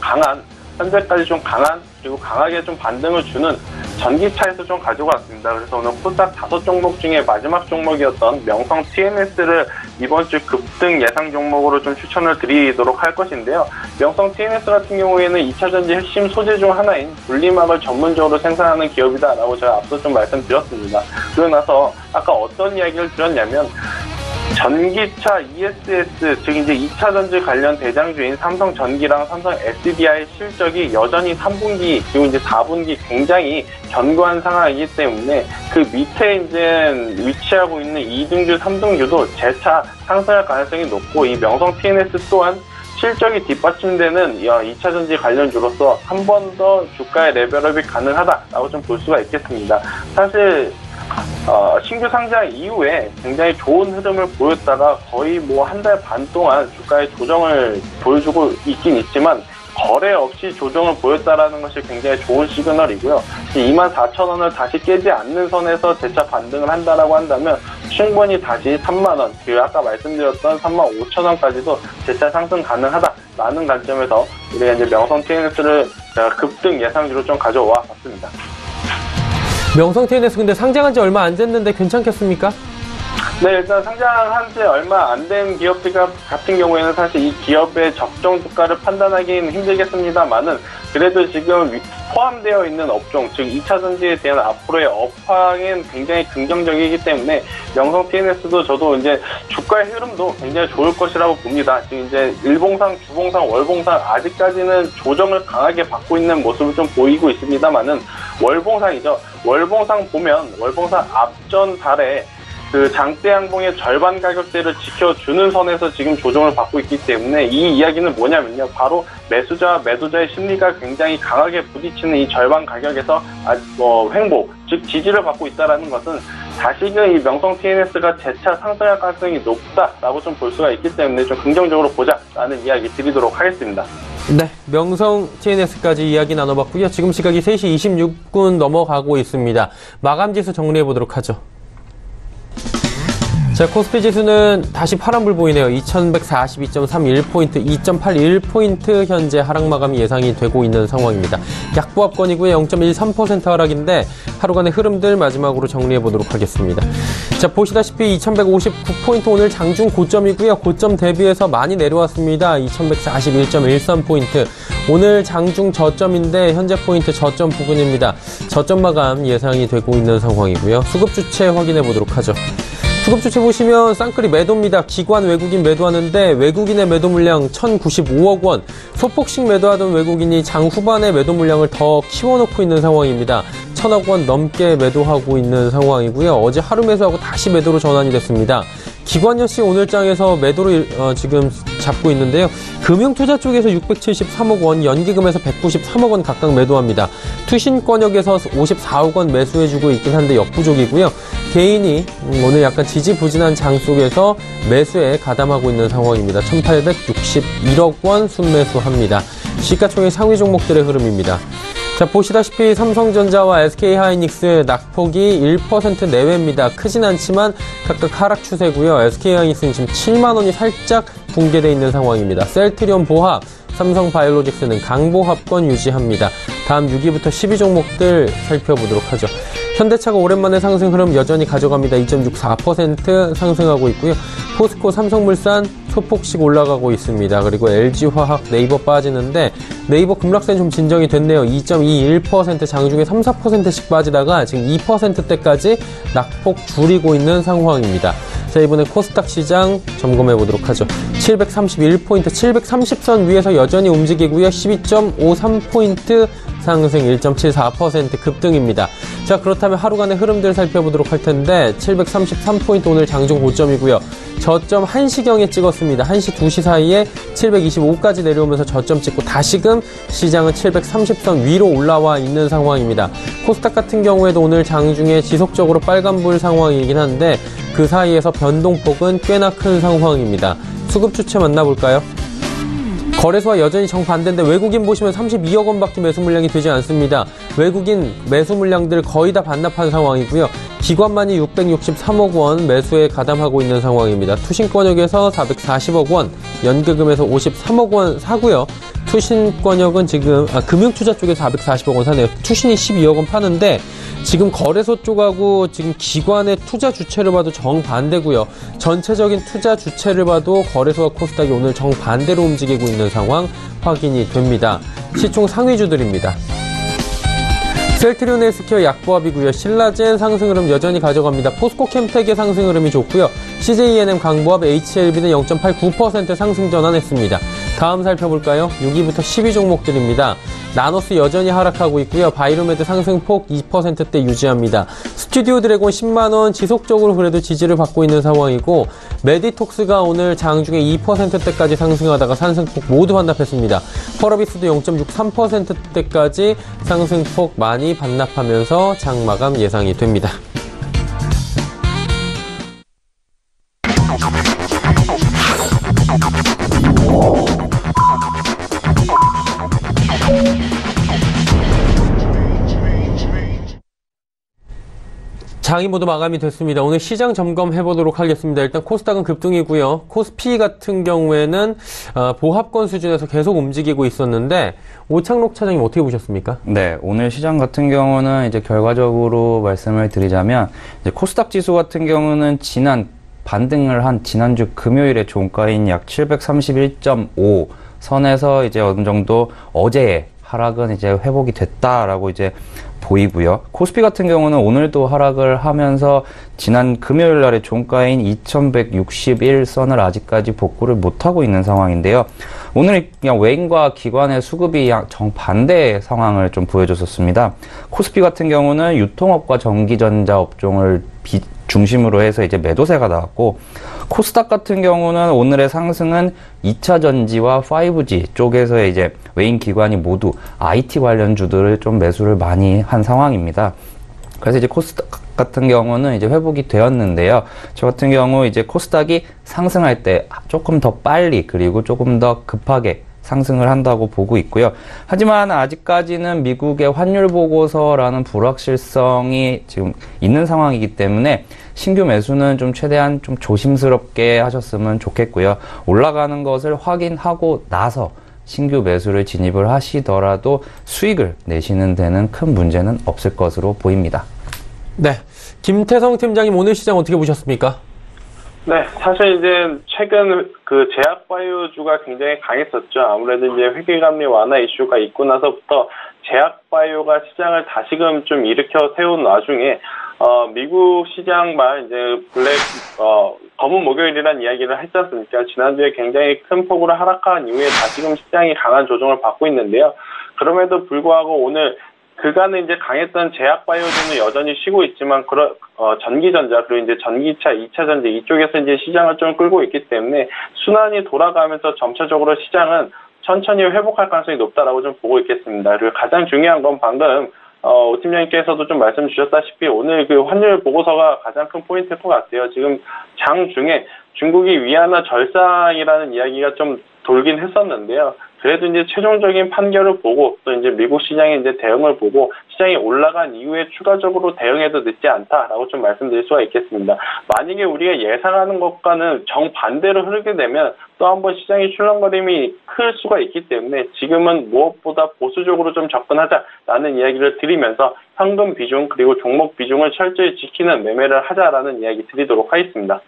현재까지 좀 강한, 그리고 강하게 좀 반등을 주는 전기차에서 좀 가지고 왔습니다. 그래서 오늘 코스닥 5종목 중에 마지막 종목이었던 명성 TNS를 이번 주 급등 예상 종목으로 좀 추천을 드리도록 할 것인데요. 명성 TNS 같은 경우에는 2차전지 핵심 소재 중 하나인 분리막을 전문적으로 생산하는 기업이다라고 제가 앞서 좀 말씀드렸습니다. 그러고 나서 아까 어떤 이야기를 드렸냐면 전기차 ESS, 즉 이제 2차전지 관련 대장주인 삼성전기랑 삼성 SDI 실적이 여전히 3분기 그리고 이제 4분기 굉장히 견고한 상황이기 때문에 그 밑에 이제 위치하고 있는 2등주, 3등주도 재차 상승할 가능성이 높고 이 명성 TNS 또한 실적이 뒷받침되는 2차전지 관련주로서 한 번 더 주가의 레벨업이 가능하다라고 좀 볼 수가 있겠습니다. 사실 신규 상장 이후에 굉장히 좋은 흐름을 보였다가 거의 뭐 한 달 반 동안 주가의 조정을 보여주고 있긴 있지만 거래 없이 조정을 보였다라는 것이 굉장히 좋은 시그널이고요. 24,000원을 다시 깨지 않는 선에서 재차 반등을 한다라고 한다면 충분히 다시 3만원, 그리고 아까 말씀드렸던 35,000원까지도 재차 상승 가능하다라는 관점에서 우리가 이제 명성 TNS를 급등 예상주로 좀 가져와 봤습니다. 명성 TNS 근데 상장한 지 얼마 안 됐는데 괜찮겠습니까? 네, 일단 상장한 지 얼마 안 된 기업들 같은 경우에는 사실 이 기업의 적정 주가를 판단하기는 힘들겠습니다만은 그래도 지금 포함되어 있는 업종, 즉 2차전지에 대한 앞으로의 업황은 굉장히 긍정적이기 때문에 명성 TNS도 저도 이제 주가의 흐름도 굉장히 좋을 것이라고 봅니다. 지금 이제 일봉상, 주봉상, 월봉상 아직까지는 조정을 강하게 받고 있는 모습을 좀 보이고 있습니다만은 월봉상이죠. 월봉상 보면 월봉상 앞전 달에 그 장대 양봉의 절반 가격대를 지켜주는 선에서 지금 조정을 받고 있기 때문에 이 이야기는 뭐냐면요. 바로 매수자와 매도자의 심리가 굉장히 강하게 부딪히는 이 절반 가격에서 횡보, 즉 지지를 받고 있다는 것은 다시금 이 명성 TNS가 재차 상승할 가능성이 높다라고 좀 볼 수가 있기 때문에 좀 긍정적으로 보자라는 이야기 드리도록 하겠습니다. 네, 명성 TNS까지 이야기 나눠봤고요. 지금 시각이 3시 26분 넘어가고 있습니다. 마감지수 정리해보도록 하죠. 자, 코스피 지수는 다시 파란불 보이네요. 2142.31포인트, 2.81포인트 현재 하락 마감이 예상이 되고 있는 상황입니다. 약보합권이고요. 0.13% 하락인데 하루간의 흐름들 마지막으로 정리해 보도록 하겠습니다. 자, 보시다시피 2159포인트 오늘 장중 고점이고요. 고점 대비해서 많이 내려왔습니다. 2141.13포인트. 오늘 장중 저점인데 현재 포인트 저점 부근입니다. 저점 마감 예상이 되고 있는 상황이고요. 수급 주체 확인해 보도록 하죠. 수급 주체 보시면 쌍끌이 매도입니다. 기관 외국인 매도하는데 외국인의 매도 물량 1,095억 원. 소폭씩 매도하던 외국인이 장 후반에 매도 물량을 더 키워놓고 있는 상황입니다. 1,000억 원 넘게 매도하고 있는 상황이고요. 어제 하루 매수하고 다시 매도로 전환이 됐습니다. 기관 역시 오늘 장에서 매도를 지금 잡고 있는데요. 금융투자 쪽에서 673억 원, 연기금에서 193억 원 각각 매도합니다. 투신권역에서 54억 원 매수해주고 있긴 한데 역부족이고요. 개인이 오늘 약간 지지부진한 장 속에서 매수에 가담하고 있는 상황입니다. 1,861억 원 순매수합니다. 시가총액 상위 종목들의 흐름입니다. 자, 보시다시피 삼성전자와 SK하이닉스 낙폭이 1% 내외입니다. 크진 않지만 각각 하락 추세고요. SK하이닉스는 지금 7만 원이 살짝 붕괴되어 있는 상황입니다. 셀트리온 보합, 삼성바이오로직스는 강보합권 유지합니다. 다음 6위부터 10위 종목들 살펴보도록 하죠. 현대차가 오랜만에 상승 흐름 여전히 가져갑니다. 2.64% 상승하고 있고요. 포스코, 삼성물산 소폭씩 올라가고 있습니다. 그리고 LG화학, 네이버 빠지는데 네이버 급락세는 좀 진정이 됐네요. 2.21% 장중에 3, 4%씩 빠지다가 지금 2%대까지 낙폭 줄이고 있는 상황입니다. 자, 이번엔 코스닥 시장 점검해 보도록 하죠. 731포인트, 730선 위에서 여전히 움직이고요. 12.53포인트 상승 1.74% 급등입니다. 자, 그렇다면 하루간의 흐름들 살펴보도록 할 텐데 733포인트 오늘 장중 고점이고요. 저점 1시경에 찍었습니다. 1시, 2시 사이에 725까지 내려오면서 저점 찍고 다시금 시장은 730선 위로 올라와 있는 상황입니다. 코스닥 같은 경우에도 오늘 장중에 지속적으로 빨간불 상황이긴 한데 그 사이에서 변동폭은 꽤나 큰 상황입니다. 수급 주체 만나볼까요? 거래소와 여전히 정반대인데 외국인 보시면 32억 원밖에 매수 물량이 되지 않습니다. 외국인 매수 물량들 거의 다 반납한 상황이고요. 기관만이 663억 원 매수에 가담하고 있는 상황입니다. 투신권역에서 440억 원, 연계금에서 53억 원 사고요. 투신권역은 지금 금융투자 쪽에서 440억 원 사네요. 투신이 12억 원 파는데 지금 거래소 쪽하고 지금 기관의 투자 주체를 봐도 정반대고요. 전체적인 투자 주체를 봐도 거래소와 코스닥이 오늘 정반대로 움직이고 있는 상황 확인이 됩니다. 시총 상위주들입니다. 셀트리온 헬스케어 약보합이고요. 신라젠 상승 흐름 여전히 가져갑니다. 포스코 캠텍의 상승 흐름이 좋고요. CJENM 강보합, HLB는 0.89% 상승 전환했습니다. 다음 살펴볼까요? 6위부터 10위 종목들입니다. 나노스 여전히 하락하고 있고요. 바이로메드 상승폭 2%대 유지합니다. 스튜디오 드래곤 10만원 지속적으로 그래도 지지를 받고 있는 상황이고, 메디톡스가 오늘 장중에 2%대까지 상승하다가 상승폭 모두 반납했습니다. 펄어비스도 0.63%대까지 상승폭 많이 반납하면서 장 마감 예상이 됩니다. 장이 모두 마감이 됐습니다. 오늘 시장 점검해 보도록 하겠습니다. 일단 코스닥은 급등이고요. 코스피 같은 경우에는 보합권 수준에서 계속 움직이고 있었는데, 오창록 차장님 어떻게 보셨습니까? 네, 오늘 시장 같은 경우는 이제 결과적으로 말씀을 드리자면, 이제 코스닥 지수 같은 경우는 반등을 한 지난주 금요일에 종가인 약 731.5 선에서 이제 어느 정도 어제의 하락은 이제 회복이 됐다라고 이제 보이고요. 코스피 같은 경우는 오늘도 하락을 하면서 지난 금요일 날의 종가인 2161선을 아직까지 복구를 못하고 있는 상황인데요. 오늘 그냥 외인과 기관의 수급이 정반대의 상황을 좀 보여줬었습니다. 코스피 같은 경우는 유통업과 전기전자 업종을 중심으로 해서 이제 매도세가 나왔고, 코스닥 같은 경우는 오늘의 상승은 2차 전지와 5G 쪽에서 이제 외인 기관이 모두 IT 관련주들을 좀 매수를 많이 한 상황입니다. 그래서 이제 코스닥 같은 경우는 이제 회복이 되었는데요. 저 같은 경우 이제 코스닥이 상승할 때 조금 더 빨리 그리고 조금 더 급하게 상승을 한다고 보고 있고요. 하지만 아직까지는 미국의 환율 보고서라는 불확실성이 지금 있는 상황이기 때문에 신규 매수는 좀 최대한 좀 조심스럽게 하셨으면 좋겠고요. 올라가는 것을 확인하고 나서 신규 매수를 진입을 하시더라도 수익을 내시는 데는 큰 문제는 없을 것으로 보입니다. 네, 김태성 팀장님 오늘 시장 어떻게 보셨습니까? 네, 사실 이제 최근 그 제약바이오주가 굉장히 강했었죠. 아무래도 이제 회계감리 완화 이슈가 있고 나서부터 제약바이오가 시장을 다시금 좀 일으켜 세운 와중에 미국 시장만 이제 검은 목요일이라는 이야기를 했지 않습니까? 지난주에 굉장히 큰 폭으로 하락한 이후에 다시금 시장이 강한 조정을 받고 있는데요. 그럼에도 불구하고 오늘 그간에 이제 강했던 제약바이오주는 여전히 쉬고 있지만, 전기전자, 그리고 이제 전기차, 2차 전지 이쪽에서 이제 시장을 좀 끌고 있기 때문에 순환이 돌아가면서 점차적으로 시장은 천천히 회복할 가능성이 높다라고 좀 보고 있겠습니다. 그리고 가장 중요한 건 방금, 오 팀장님께서도 좀 말씀 주셨다시피 오늘 그 환율 보고서가 가장 큰 포인트일 것 같아요. 지금 장 중에 중국이 위안화 절상이라는 이야기가 좀 돌긴 했었는데요. 그래도 이제 최종적인 판결을 보고 또 이제 미국 시장의 이제 대응을 보고 시장이 올라간 이후에 추가적으로 대응해도 늦지 않다라고 좀 말씀드릴 수가 있겠습니다. 만약에 우리가 예상하는 것과는 정반대로 흐르게 되면 또 한번 시장의 출렁거림이 클 수가 있기 때문에 지금은 무엇보다 보수적으로 좀 접근하자라는 이야기를 드리면서 현금 비중 그리고 종목 비중을 철저히 지키는 매매를 하자라는 이야기 드리도록 하겠습니다.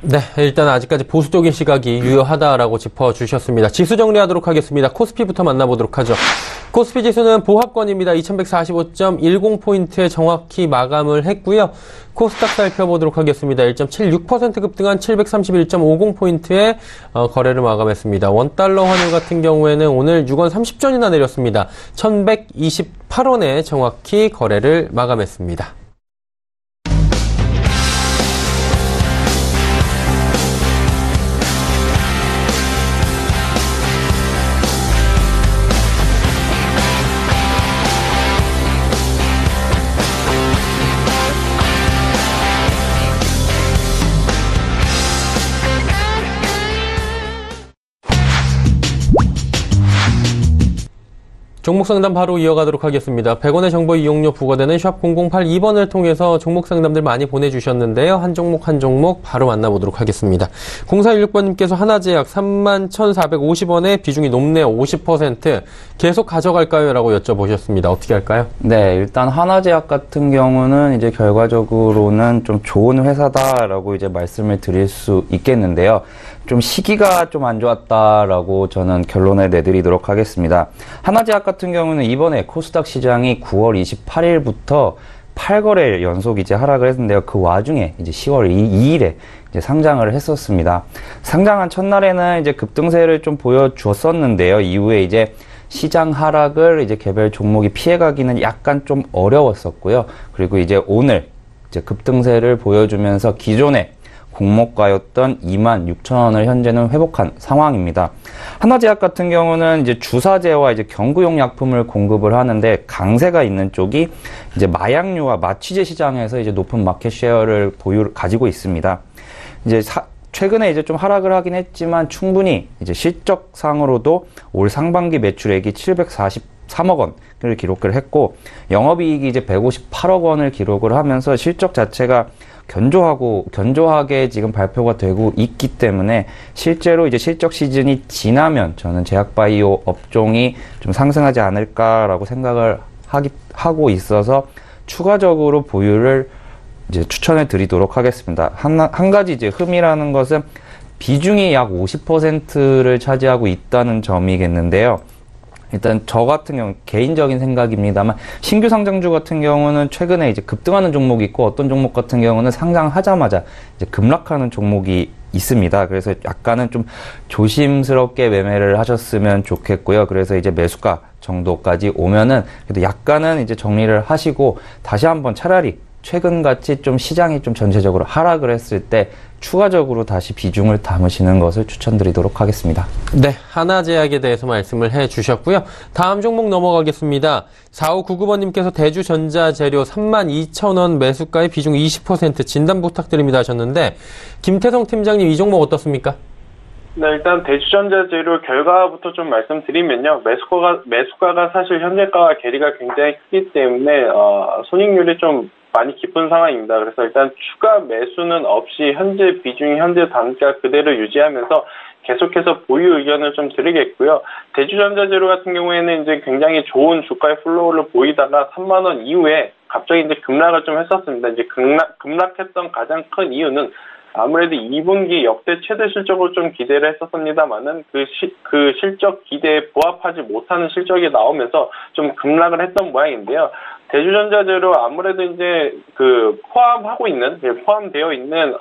네, 일단 아직까지 보수적인 시각이 유효하다라고 짚어주셨습니다. 지수 정리하도록 하겠습니다. 코스피부터 만나보도록 하죠. 코스피 지수는 보합권입니다. 2145.10포인트에 정확히 마감을 했고요. 코스닥 살펴보도록 하겠습니다. 1.76% 급등한 731.50포인트에 거래를 마감했습니다. 원달러 환율 같은 경우에는 오늘 6원 30전이나 내렸습니다. 1128원에 정확히 거래를 마감했습니다. 종목 상담 바로 이어가도록 하겠습니다. 100원의 정보 이용료 부과되는 샵 0082번을 통해서 종목 상담들 많이 보내주셨는데요. 한 종목 바로 만나보도록 하겠습니다. 0416번님께서 하나제약 31,450원에 비중이 높네요. 50%. 계속 가져갈까요? 라고 여쭤보셨습니다. 어떻게 할까요? 네, 일단 하나제약 같은 경우는 이제 결과적으로는 좀 좋은 회사다라고 이제 말씀을 드릴 수 있겠는데요. 좀 시기가 좀 안 좋았다라고 저는 결론을 내드리도록 하겠습니다. 하나제약 같은 경우는 이번에 코스닥 시장이 9월 28일부터 8거래일 연속 이제 하락을 했는데요. 그 와중에 이제 10월 2일에 이제 상장을 했었습니다. 상장한 첫날에는 이제 급등세를 좀 보여주었었는데요. 이후에 이제 시장 하락을 이제 개별 종목이 피해가기는 약간 좀 어려웠었고요. 그리고 이제 오늘 이제 급등세를 보여주면서 기존에 공모가였던 26,000원을 현재는 회복한 상황입니다. 하나제약 같은 경우는 이제 주사제와 이제 경구용 약품을 공급을 하는데 강세가 있는 쪽이 이제 마약류와 마취제 시장에서 이제 높은 마켓 셰어를 가지고 있습니다. 이제 최근에 이제 좀 하락을 하긴 했지만 충분히 이제 실적상으로도 올 상반기 매출액이 743억 원을 기록을 했고 영업이익이 이제 158억 원을 기록을 하면서 실적 자체가 견조하게 지금 발표가 되고 있기 때문에 실제로 이제 실적 시즌이 지나면 저는 제약바이오 업종이 좀 상승하지 않을까라고 생각을 하고 있어서 추가적으로 보유를 이제 추천해 드리도록 하겠습니다. 한 가지 이제 흠이라는 것은 비중이 약 50%를 차지하고 있다는 점이겠는데요. 일단 저 같은 경우 개인적인 생각입니다만 신규 상장주 같은 경우는 최근에 이제 급등하는 종목이 있고 어떤 종목 같은 경우는 상장하자마자 이제 급락하는 종목이 있습니다. 그래서 약간은 좀 조심스럽게 매매를 하셨으면 좋겠고요. 그래서 이제 매수가 정도까지 오면은 그래도 약간은 이제 정리를 하시고 다시 한번 차라리 최근같이 좀 시장이 좀 전체적으로 하락을 했을 때 추가적으로 다시 비중을 담으시는 것을 추천드리도록 하겠습니다. 네, 하나제약에 대해서 말씀을 해주셨고요. 다음 종목 넘어가겠습니다. 4599번님께서 대주전자재료 32,000원 매수가의 비중 20% 진단 부탁드립니다 하셨는데 김태성 팀장님 이 종목 어떻습니까? 네, 일단 대주전자재료 결과부터 좀 말씀드리면요. 매수가가 사실 현재가와 괴리가 굉장히 크기 때문에 손익률이 좀 많이 깊은 상황입니다. 그래서 일단 추가 매수는 없이 현재 비중이 현재 단가 그대로 유지하면서 계속해서 보유 의견을 좀 드리겠고요. 대주전자재료 같은 경우에는 이제 굉장히 좋은 주가의 플로우를 보이다가 3만 원 이후에 갑자기 이제 급락을 좀 했었습니다. 이제 급락했던 가장 큰 이유는 아무래도 2분기 역대 최대 실적으로 좀 기대를 했었습니다만은 그 실적 기대에 부합하지 못하는 실적이 나오면서 좀 급락을 했던 모양인데요. 대주전자재료 아무래도 이제 포함되어 있는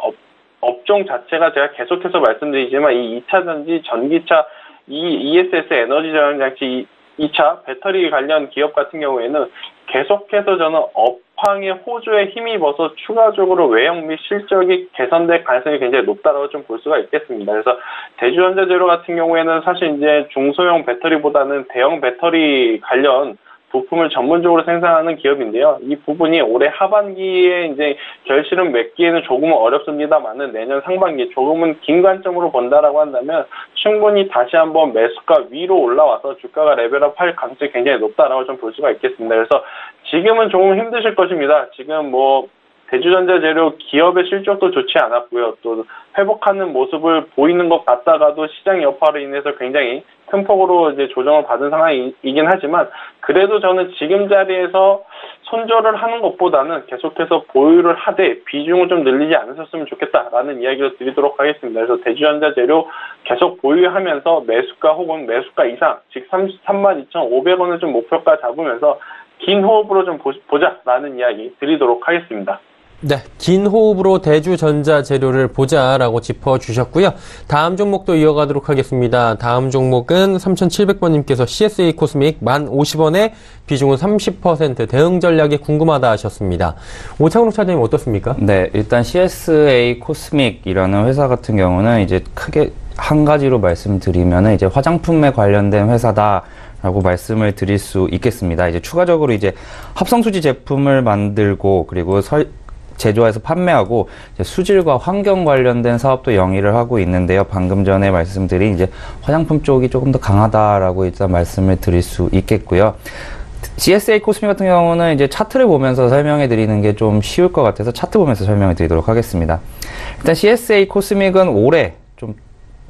업종 자체가 제가 계속해서 말씀드리지만 이 2차 전지, 전기차, ESS 에너지 저장 장치 2차 배터리 관련 기업 같은 경우에는 계속해서 저는 업황의 호조에 힘입어서 추가적으로 외형 및 실적이 개선될 가능성이 굉장히 높다라고 좀 볼 수가 있겠습니다. 그래서 대주전자재료 같은 경우에는 사실 이제 중소형 배터리보다는 대형 배터리 관련 부품을 전문적으로 생산하는 기업인데요. 이 부분이 올해 하반기에 이제 결실은 맺기에는 조금은 어렵습니다만은 내년 상반기 조금은 긴 관점으로 본다라고 한다면 충분히 다시 한번 매수가 위로 올라와서 주가가 레벨업할 가능성이 굉장히 높다라고 좀 볼 수가 있겠습니다. 그래서 지금은 조금 힘드실 것입니다. 지금 대주전자재료 기업의 실적도 좋지 않았고요. 또 회복하는 모습을 보이는 것 같다가도 시장 여파로 인해서 굉장히 큰 폭으로 이제 조정을 받은 상황이긴 하지만 그래도 저는 지금 자리에서 손절을 하는 것보다는 계속해서 보유를 하되 비중을 좀 늘리지 않으셨으면 좋겠다라는 이야기를 드리도록 하겠습니다. 그래서 대주전자재료 계속 보유하면서 매수가 혹은 매수가 이상, 즉 32,500원을 좀 목표가 잡으면서 긴 호흡으로 좀 보자라는 이야기 드리도록 하겠습니다. 네, 긴 호흡으로 대주전자재료를 보자라고 짚어주셨고요. 다음 종목도 이어가도록 하겠습니다. 다음 종목은 3700번님께서 CSA 코스믹 1050원에 비중은 30% 대응 전략이 궁금하다 하셨습니다. 오창록 차장님 어떻습니까? 네, 일단 CSA 코스믹이라는 회사 같은 경우는 이제 크게 한 가지로 말씀드리면은 이제 화장품에 관련된 회사다. 라고 말씀을 드릴 수 있겠습니다. 이제 추가적으로 이제 합성수지 제품을 만들고 그리고 제조해서 판매하고 이제 수질과 환경 관련된 사업도 영위를 하고 있는데요. 방금 전에 말씀드린 이제 화장품 쪽이 조금 더 강하다라고 일단 말씀을 드릴 수 있겠고요. CSA 코스미 같은 경우는 이제 차트를 보면서 설명해 드리는 게 좀 쉬울 것 같아서 차트 보면서 설명해 드리도록 하겠습니다. 일단 CSA 코스믹은 올해 좀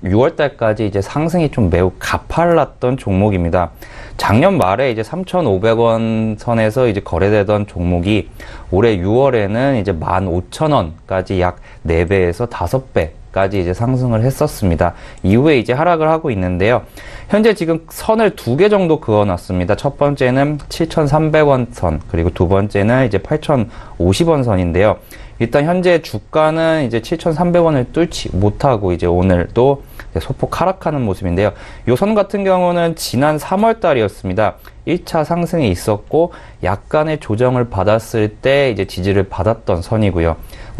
6월 달까지 이제 상승이 좀 매우 가팔랐던 종목입니다. 작년 말에 이제 3,500원 선에서 이제 거래되던 종목이 올해 6월에는 이제 15,000원까지 약 4배에서 5배까지 이제 상승을 했었습니다. 이후에 이제 하락을 하고 있는데요. 현재 지금 선을 2개 정도 그어놨습니다. 첫 번째는 7,300원 선, 그리고 두 번째는 이제 8,050원 선인데요. 일단 현재 주가는 이제 7,300원을 뚫지 못하고 이제 오늘도 소폭 하락하는 모습인데요. 이 선 같은 경우는 지난 3월 달이었습니다. 1차 상승이 있었고 약간의 조정을 받았을 때 이제 지지를 받았던 선이고요.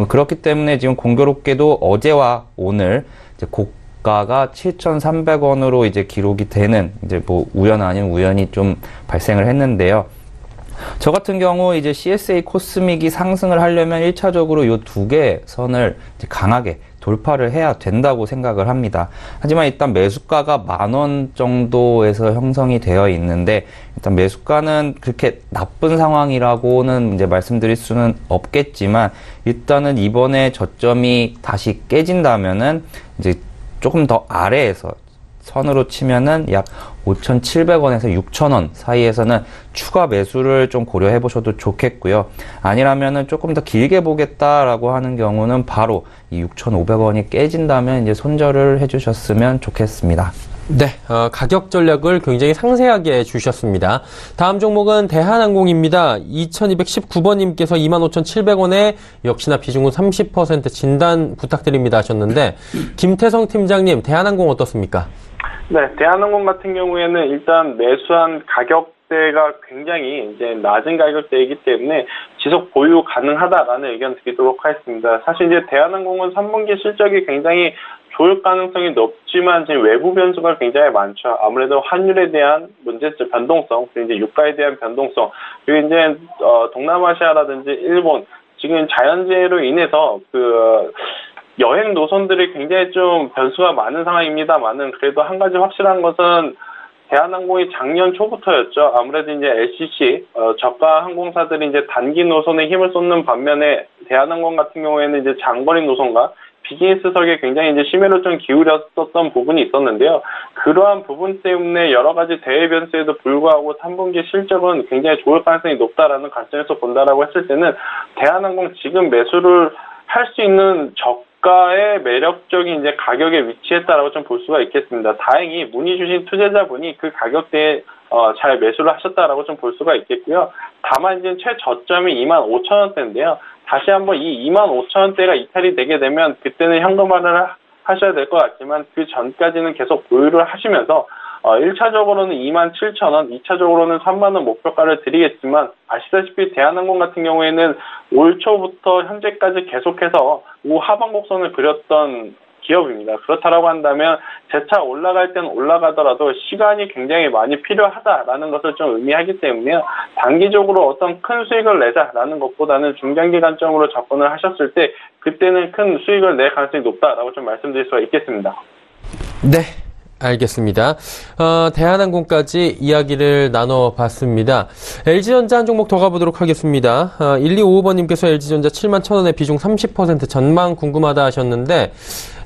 그렇기 때문에 지금 공교롭게도 어제와 오늘 이제 고가가 7,300원으로 이제 기록이 되는 이제 뭐 우연 아닌 우연이 좀 발생을 했는데요. 저 같은 경우 이제 CSA 코스믹이 상승을 하려면 1차적으로 이 2개 선을 이제 강하게 돌파를 해야 된다고 생각을 합니다. 하지만 일단 매수가가 10,000원 정도에서 형성이 되어 있는데 일단 매수가는 그렇게 나쁜 상황이라고는 이제 말씀드릴 수는 없겠지만 일단은 이번에 저점이 다시 깨진다면은 이제 조금 더 아래에서 선으로 치면은 약 5,700원에서 6,000원 사이에서는 추가 매수를 좀 고려해 보셔도 좋겠고요. 아니라면은 조금 더 길게 보겠다라고 하는 경우는 바로 이 6,500원이 깨진다면 이제 손절을 해 주셨으면 좋겠습니다. 네, 가격 전략을 굉장히 상세하게 주셨습니다. 다음 종목은 대한항공입니다. 2219번님께서 25,700원에 역시나 비중은 30% 진단 부탁드립니다 하셨는데 김태성 팀장님, 대한항공 어떻습니까? 네, 대한항공 같은 경우에는 일단 매수한 가격대가 굉장히 이제 낮은 가격대이기 때문에 지속 보유 가능하다라는 의견 드리도록 하겠습니다. 사실 이제 대한항공은 3분기 실적이 굉장히 좋을 가능성이 높지만 지금 외부 변수가 굉장히 많죠. 아무래도 환율에 대한 문제점, 변동성, 그리고 이제 유가에 대한 변동성, 그리고 이제 동남아시아라든지 일본 지금 자연재해로 인해서 여행 노선들이 굉장히 좀 변수가 많은 상황입니다만은 그래도 한 가지 확실한 것은 대한항공이 작년 초부터였죠. 아무래도 이제 LCC 저가 항공사들이 이제 단기 노선에 힘을 쏟는 반면에 대한항공 같은 경우에는 이제 장거리 노선과 비즈니스석에 굉장히 이제 심혈을 좀 기울였었던 부분이 있었는데요. 그러한 부분 때문에 여러 가지 대외 변수에도 불구하고 3분기 실적은 굉장히 좋을 가능성이 높다라는 관점에서 본다라고 했을 때는 대한항공 지금 매수를 할 수 있는 저가의 매력적인 이제 가격에 위치했다라고 좀 볼 수가 있겠습니다. 다행히 문의 주신 투자자분이 그 가격대에 잘 매수를 하셨다라고 좀 볼 수가 있겠고요. 다만 이제 최저점이 25,000원대인데요. 다시 한번 이 25,000원대가 이탈이 되게 되면 그때는 현금화를 하셔야 될 것 같지만 그 전까지는 계속 보유를 하시면서 1차적으로는 27,000원, 2차적으로는 3만원 목표가를 드리겠지만 아시다시피 대한항공 같은 경우에는 올 초부터 현재까지 계속해서 우하방 곡선을 그렸던 기업입니다. 그렇다라고 한다면 재차 올라갈 때는 올라가더라도 시간이 굉장히 많이 필요하다라는 것을 좀 의미하기 때문에요. 단기적으로 어떤 큰 수익을 내자라는 것보다는 중장기 관점으로 접근을 하셨을 때 그때는 큰 수익을 낼 가능성이 높다라고 좀 말씀드릴 수가 있겠습니다. 네. 알겠습니다. 대한항공까지 이야기를 나눠봤습니다. LG전자 한 종목 더 가보도록 하겠습니다. 1255번님께서 LG전자 71,000원에 비중 30% 전망 궁금하다 하셨는데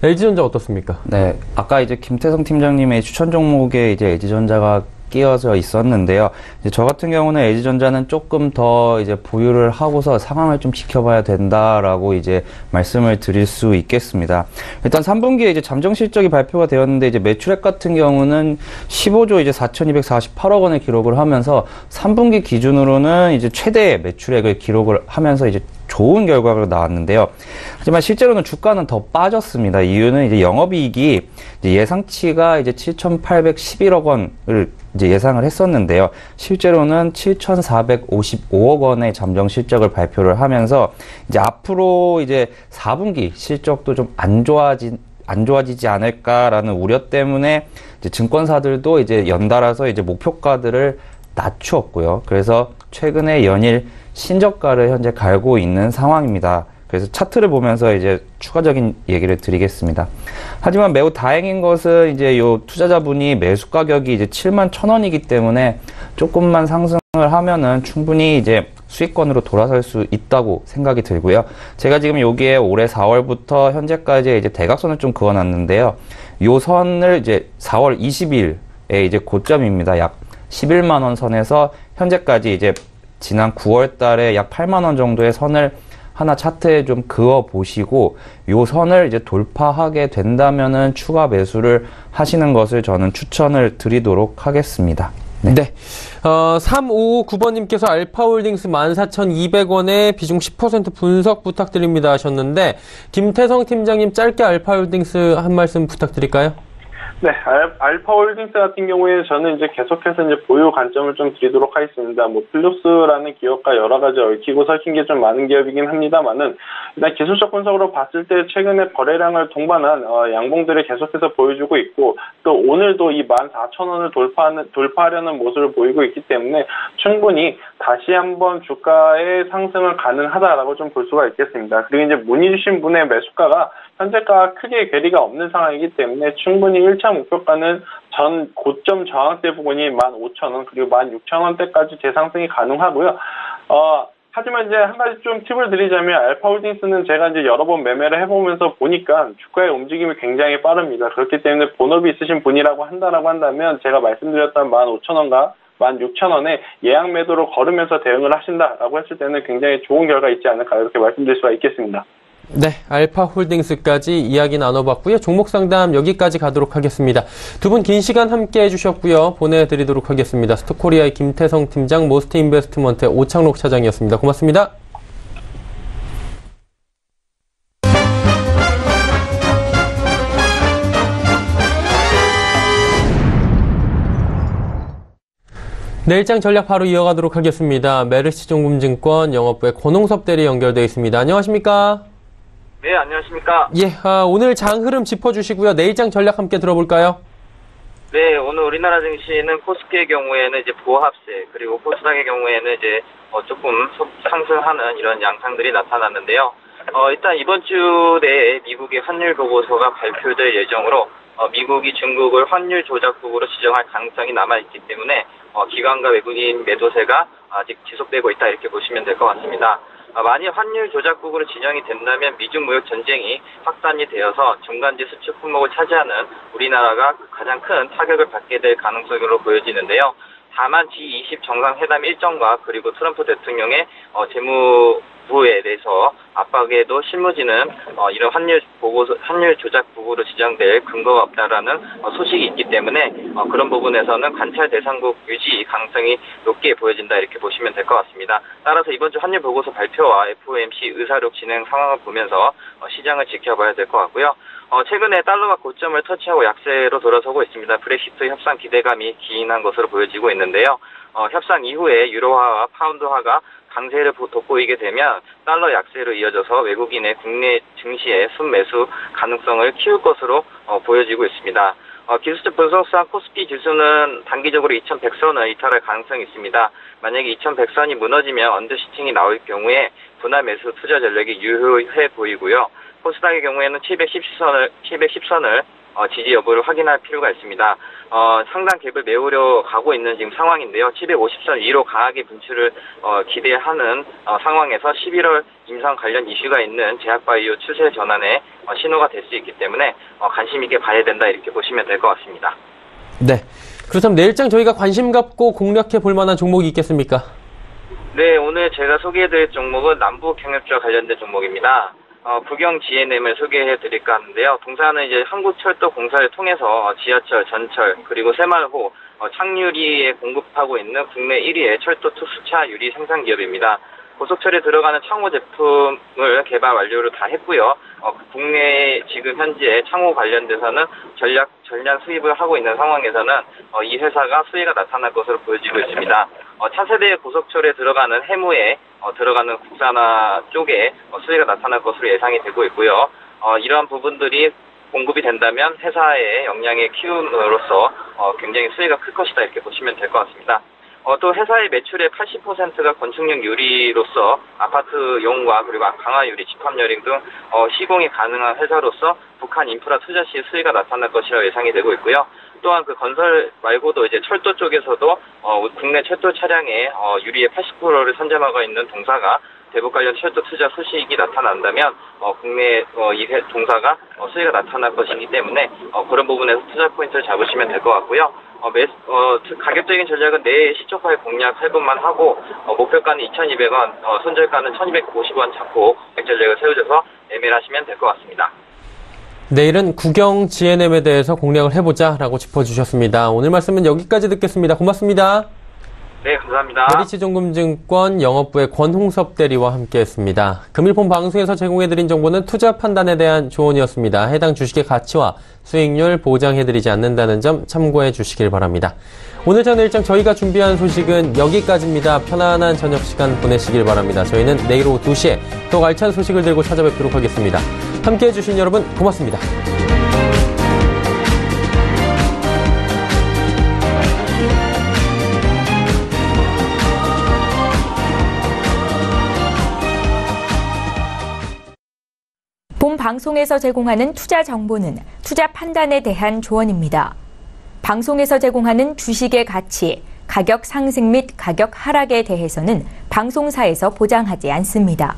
LG전자 어떻습니까? 네, 아까 이제 김태성 팀장님의 추천 종목에 이제 LG전자가 끼어져 있었는데요. 이제 저 같은 경우는 LG전자는 조금 더 이제 보유를 하고서 상황을 좀 지켜봐야 된다라고 이제 말씀을 드릴 수 있겠습니다. 일단 3분기에 이제 잠정 실적이 발표가 되었는데 이제 매출액 같은 경우는 15조 이제 4,248억 원을 기록을 하면서 3분기 기준으로는 이제 최대의 매출액을 기록을 하면서 이제 좋은 결과가 나왔는데요. 하지만 실제로는 주가는 더 빠졌습니다. 이유는 이제 영업이익이 이제 예상치가 이제 7,811억 원을 이제 예상을 했었는데요. 실제로는 7,455억 원의 잠정 실적을 발표를 하면서 이제 앞으로 이제 4분기 실적도 좀 안 좋아지지 않을까라는 우려 때문에 이제 증권사들도 이제 연달아서 이제 목표가들을 낮추었고요. 그래서 최근에 연일 신저가를 현재 갈고 있는 상황입니다. 그래서 차트를 보면서 이제 추가적인 얘기를 드리겠습니다. 하지만 매우 다행인 것은 이제 요 투자자분이 매수 가격이 이제 71,000원이기 때문에 조금만 상승을 하면은 충분히 이제 수익권으로 돌아설 수 있다고 생각이 들고요. 제가 지금 여기에 올해 4월부터 현재까지 이제 대각선을 좀 그어놨는데요. 요 선을 이제 4월 20일에 이제 고점입니다. 약 11만원 선에서 현재까지 이제 지난 9월 달에 약 8만원 정도의 선을 하나 차트에 좀 그어 보시고 요 선을 이제 돌파하게 된다면은 추가 매수를 하시는 것을 저는 추천을 드리도록 하겠습니다. 네. 3559번님께서 알파홀딩스 14,200원에 비중 10% 분석 부탁드립니다 하셨는데, 김태성 팀장님 짧게 알파홀딩스 한 말씀 부탁드릴까요? 네, 알파홀딩스 같은 경우에 저는 이제 계속해서 이제 보유 관점을 좀 드리도록 하겠습니다. 뭐 필립스라는 기업과 여러 가지 얽히고 설킨 게 좀 많은 기업이긴 합니다만은 일단 기술적 분석으로 봤을 때 최근에 거래량을 동반한 양봉들을 계속해서 보여주고 있고 또 오늘도 이 14,000원을 돌파하려는 모습을 보이고 있기 때문에 충분히 다시 한번 주가의 상승은 가능하다라고 좀 볼 수가 있겠습니다. 그리고 이제 문의 주신 분의 매수가가 현재가 크게 괴리가 없는 상황이기 때문에 충분히 1차 목표가는 전 고점 저항대 부분이 15,000원 그리고 16,000원대까지 재상승이 가능하고요. 하지만 이제 한 가지 좀 팁을 드리자면 알파홀딩스는 제가 이제 여러 번 매매를 해보면서 보니까 주가의 움직임이 굉장히 빠릅니다. 그렇기 때문에 본업이 있으신 분이라고 한다면 제가 말씀드렸던 15,000원과 16,000원에 예약 매도로 걸으면서 대응을 하신다라고 했을 때는 굉장히 좋은 결과 있지 않을까 이렇게 말씀드릴 수가 있겠습니다. 네, 알파홀딩스까지 이야기 나눠봤고요. 종목 상담 여기까지 가도록 하겠습니다. 두 분 긴 시간 함께 해주셨고요. 보내드리도록 하겠습니다. 스토코리아의 김태성 팀장, 모스트 인베스트먼트의 오창록 차장이었습니다. 고맙습니다. 내일장 전략 바로 이어가도록 하겠습니다. 메르시증권증권 영업부의 권홍섭 대리 연결되어 있습니다. 안녕하십니까? 네, 안녕하십니까? 예, 오늘 장 흐름 짚어주시고요. 내일장 전략 함께 들어볼까요? 네, 오늘 우리나라 증시는 코스피의 경우에는 이제 보합세, 그리고 코스닥의 경우에는 이제 조금 상승하는 이런 양상들이 나타났는데요. 일단 이번 주 내에 미국의 환율 보고서가 발표될 예정으로 미국이 중국을 환율 조작국으로 지정할 가능성이 남아있기 때문에 기관과 외국인 매도세가 아직 지속되고 있다 이렇게 보시면 될 것 같습니다. 만약 환율 조작국으로 지정이 된다면 미중 무역 전쟁이 확산이 되어서 중간지 수출 품목을 차지하는 우리나라가 가장 큰 타격을 받게 될 가능성으로 보여지는데요. 다만 G20 정상회담 일정과 그리고 트럼프 대통령의 재무부에 대해서 압박에도 실무진은 이런 환율 조작국으로 지정될 근거가 없다라는 소식이 있기 때문에 그런 부분에서는 관찰 대상국 유지 가능성이 높게 보여진다 이렇게 보시면 될 것 같습니다. 따라서 이번 주 환율 보고서 발표와 FOMC 의사록 진행 상황을 보면서 시장을 지켜봐야 될 것 같고요. 최근에 달러가 고점을 터치하고 약세로 돌아서고 있습니다. 브렉시트 협상 기대감이 기인한 것으로 보여지고 있는데요. 협상 이후에 유로화와 파운드화가 강세를 돋보이게 되면 달러 약세로 이어져서 외국인의 국내 증시의 순매수 가능성을 키울 것으로 보여지고 있습니다. 기술적 분석상 코스피 지수는 단기적으로 2100선을 이탈할 가능성이 있습니다. 만약에 2100선이 무너지면 언더시팅이 나올 경우에 분할 매수 투자 전략이 유효해 보이고요. 코스닥의 경우에는 710선을 지지 여부를 확인할 필요가 있습니다. 상당 갭을 메우려 가고 있는 지금 상황인데요. 750선 위로 강하게 분출을 기대하는 상황에서 11월 임상 관련 이슈가 있는 제약바이오 추세 전환의 신호가 될 수 있기 때문에 관심 있게 봐야 된다 이렇게 보시면 될 것 같습니다. 네. 그렇다면 내일장 저희가 관심 갖고 공략해 볼 만한 종목이 있겠습니까? 네, 오늘 제가 소개해드릴 종목은 남북 경협주와 관련된 종목입니다. 부경 GNM을 소개해드릴까 하는데요. 동사는 이제 한국철도공사를 통해서 지하철, 전철, 그리고 새마을호, 창유리에 공급하고 있는 국내 1위의 철도 투수차 유리 생산 기업입니다. 고속철에 들어가는 창호 제품을 개발 완료를 다 했고요. 국내 지금 현재 창호 관련돼서는 전량 수입을 하고 있는 상황에서는 이 회사가 수혜가 나타날 것으로 보여지고 있습니다. 차세대 고속철에 들어가는 해무에 들어가는 국산화 쪽에 수혜가 나타날 것으로 예상이 되고 있고요. 이러한 부분들이 공급이 된다면 회사의 역량의 키움으로써 굉장히 수혜가 클 것이다 이렇게 보시면 될 것 같습니다. 또 회사의 매출의 80%가 건축용 유리로서 아파트용과 그리고 강화 유리, 집합 유리 등 시공이 가능한 회사로서 북한 인프라 투자 시 수익가 나타날 것이라 예상이 되고 있고요. 또한 그 건설 말고도 이제 철도 쪽에서도 국내 철도 차량의 유리의 80%를 선점하고 있는 동사가 대북 관련 철도 투자 소식이 나타난다면 국내 이 동사가 수익가 나타날 것이기 때문에 그런 부분에서 투자 포인트를 잡으시면 될 것 같고요. 가격적인 전략은 내일 시초가에 공략 8분만 하고 목표가는 2,200원, 손절가는 1,250원 잡고 전략을 세우셔서 매매를 하시면 될 것 같습니다. 내일은 국영 GNM에 대해서 공략을 해보자라고 짚어주셨습니다. 오늘 말씀은 여기까지 듣겠습니다. 고맙습니다. 네, 감사합니다. 메리츠증권증권 영업부의 권홍섭 대리와 함께했습니다. 금일폰 방송에서 제공해드린 정보는 투자 판단에 대한 조언이었습니다. 해당 주식의 가치와 수익률 보장해드리지 않는다는 점 참고해 주시길 바랍니다. 오늘 전 일정 저희가 준비한 소식은 여기까지입니다. 편안한 저녁 시간 보내시길 바랍니다. 저희는 내일 오후 2시에 더 알찬 소식을 들고 찾아뵙도록 하겠습니다. 함께해 주신 여러분 고맙습니다. 본 방송에서 제공하는 투자 정보는 투자 판단에 대한 조언입니다. 방송에서 제공하는 주식의 가치, 가격 상승 및 가격 하락에 대해서는 방송사에서 보장하지 않습니다.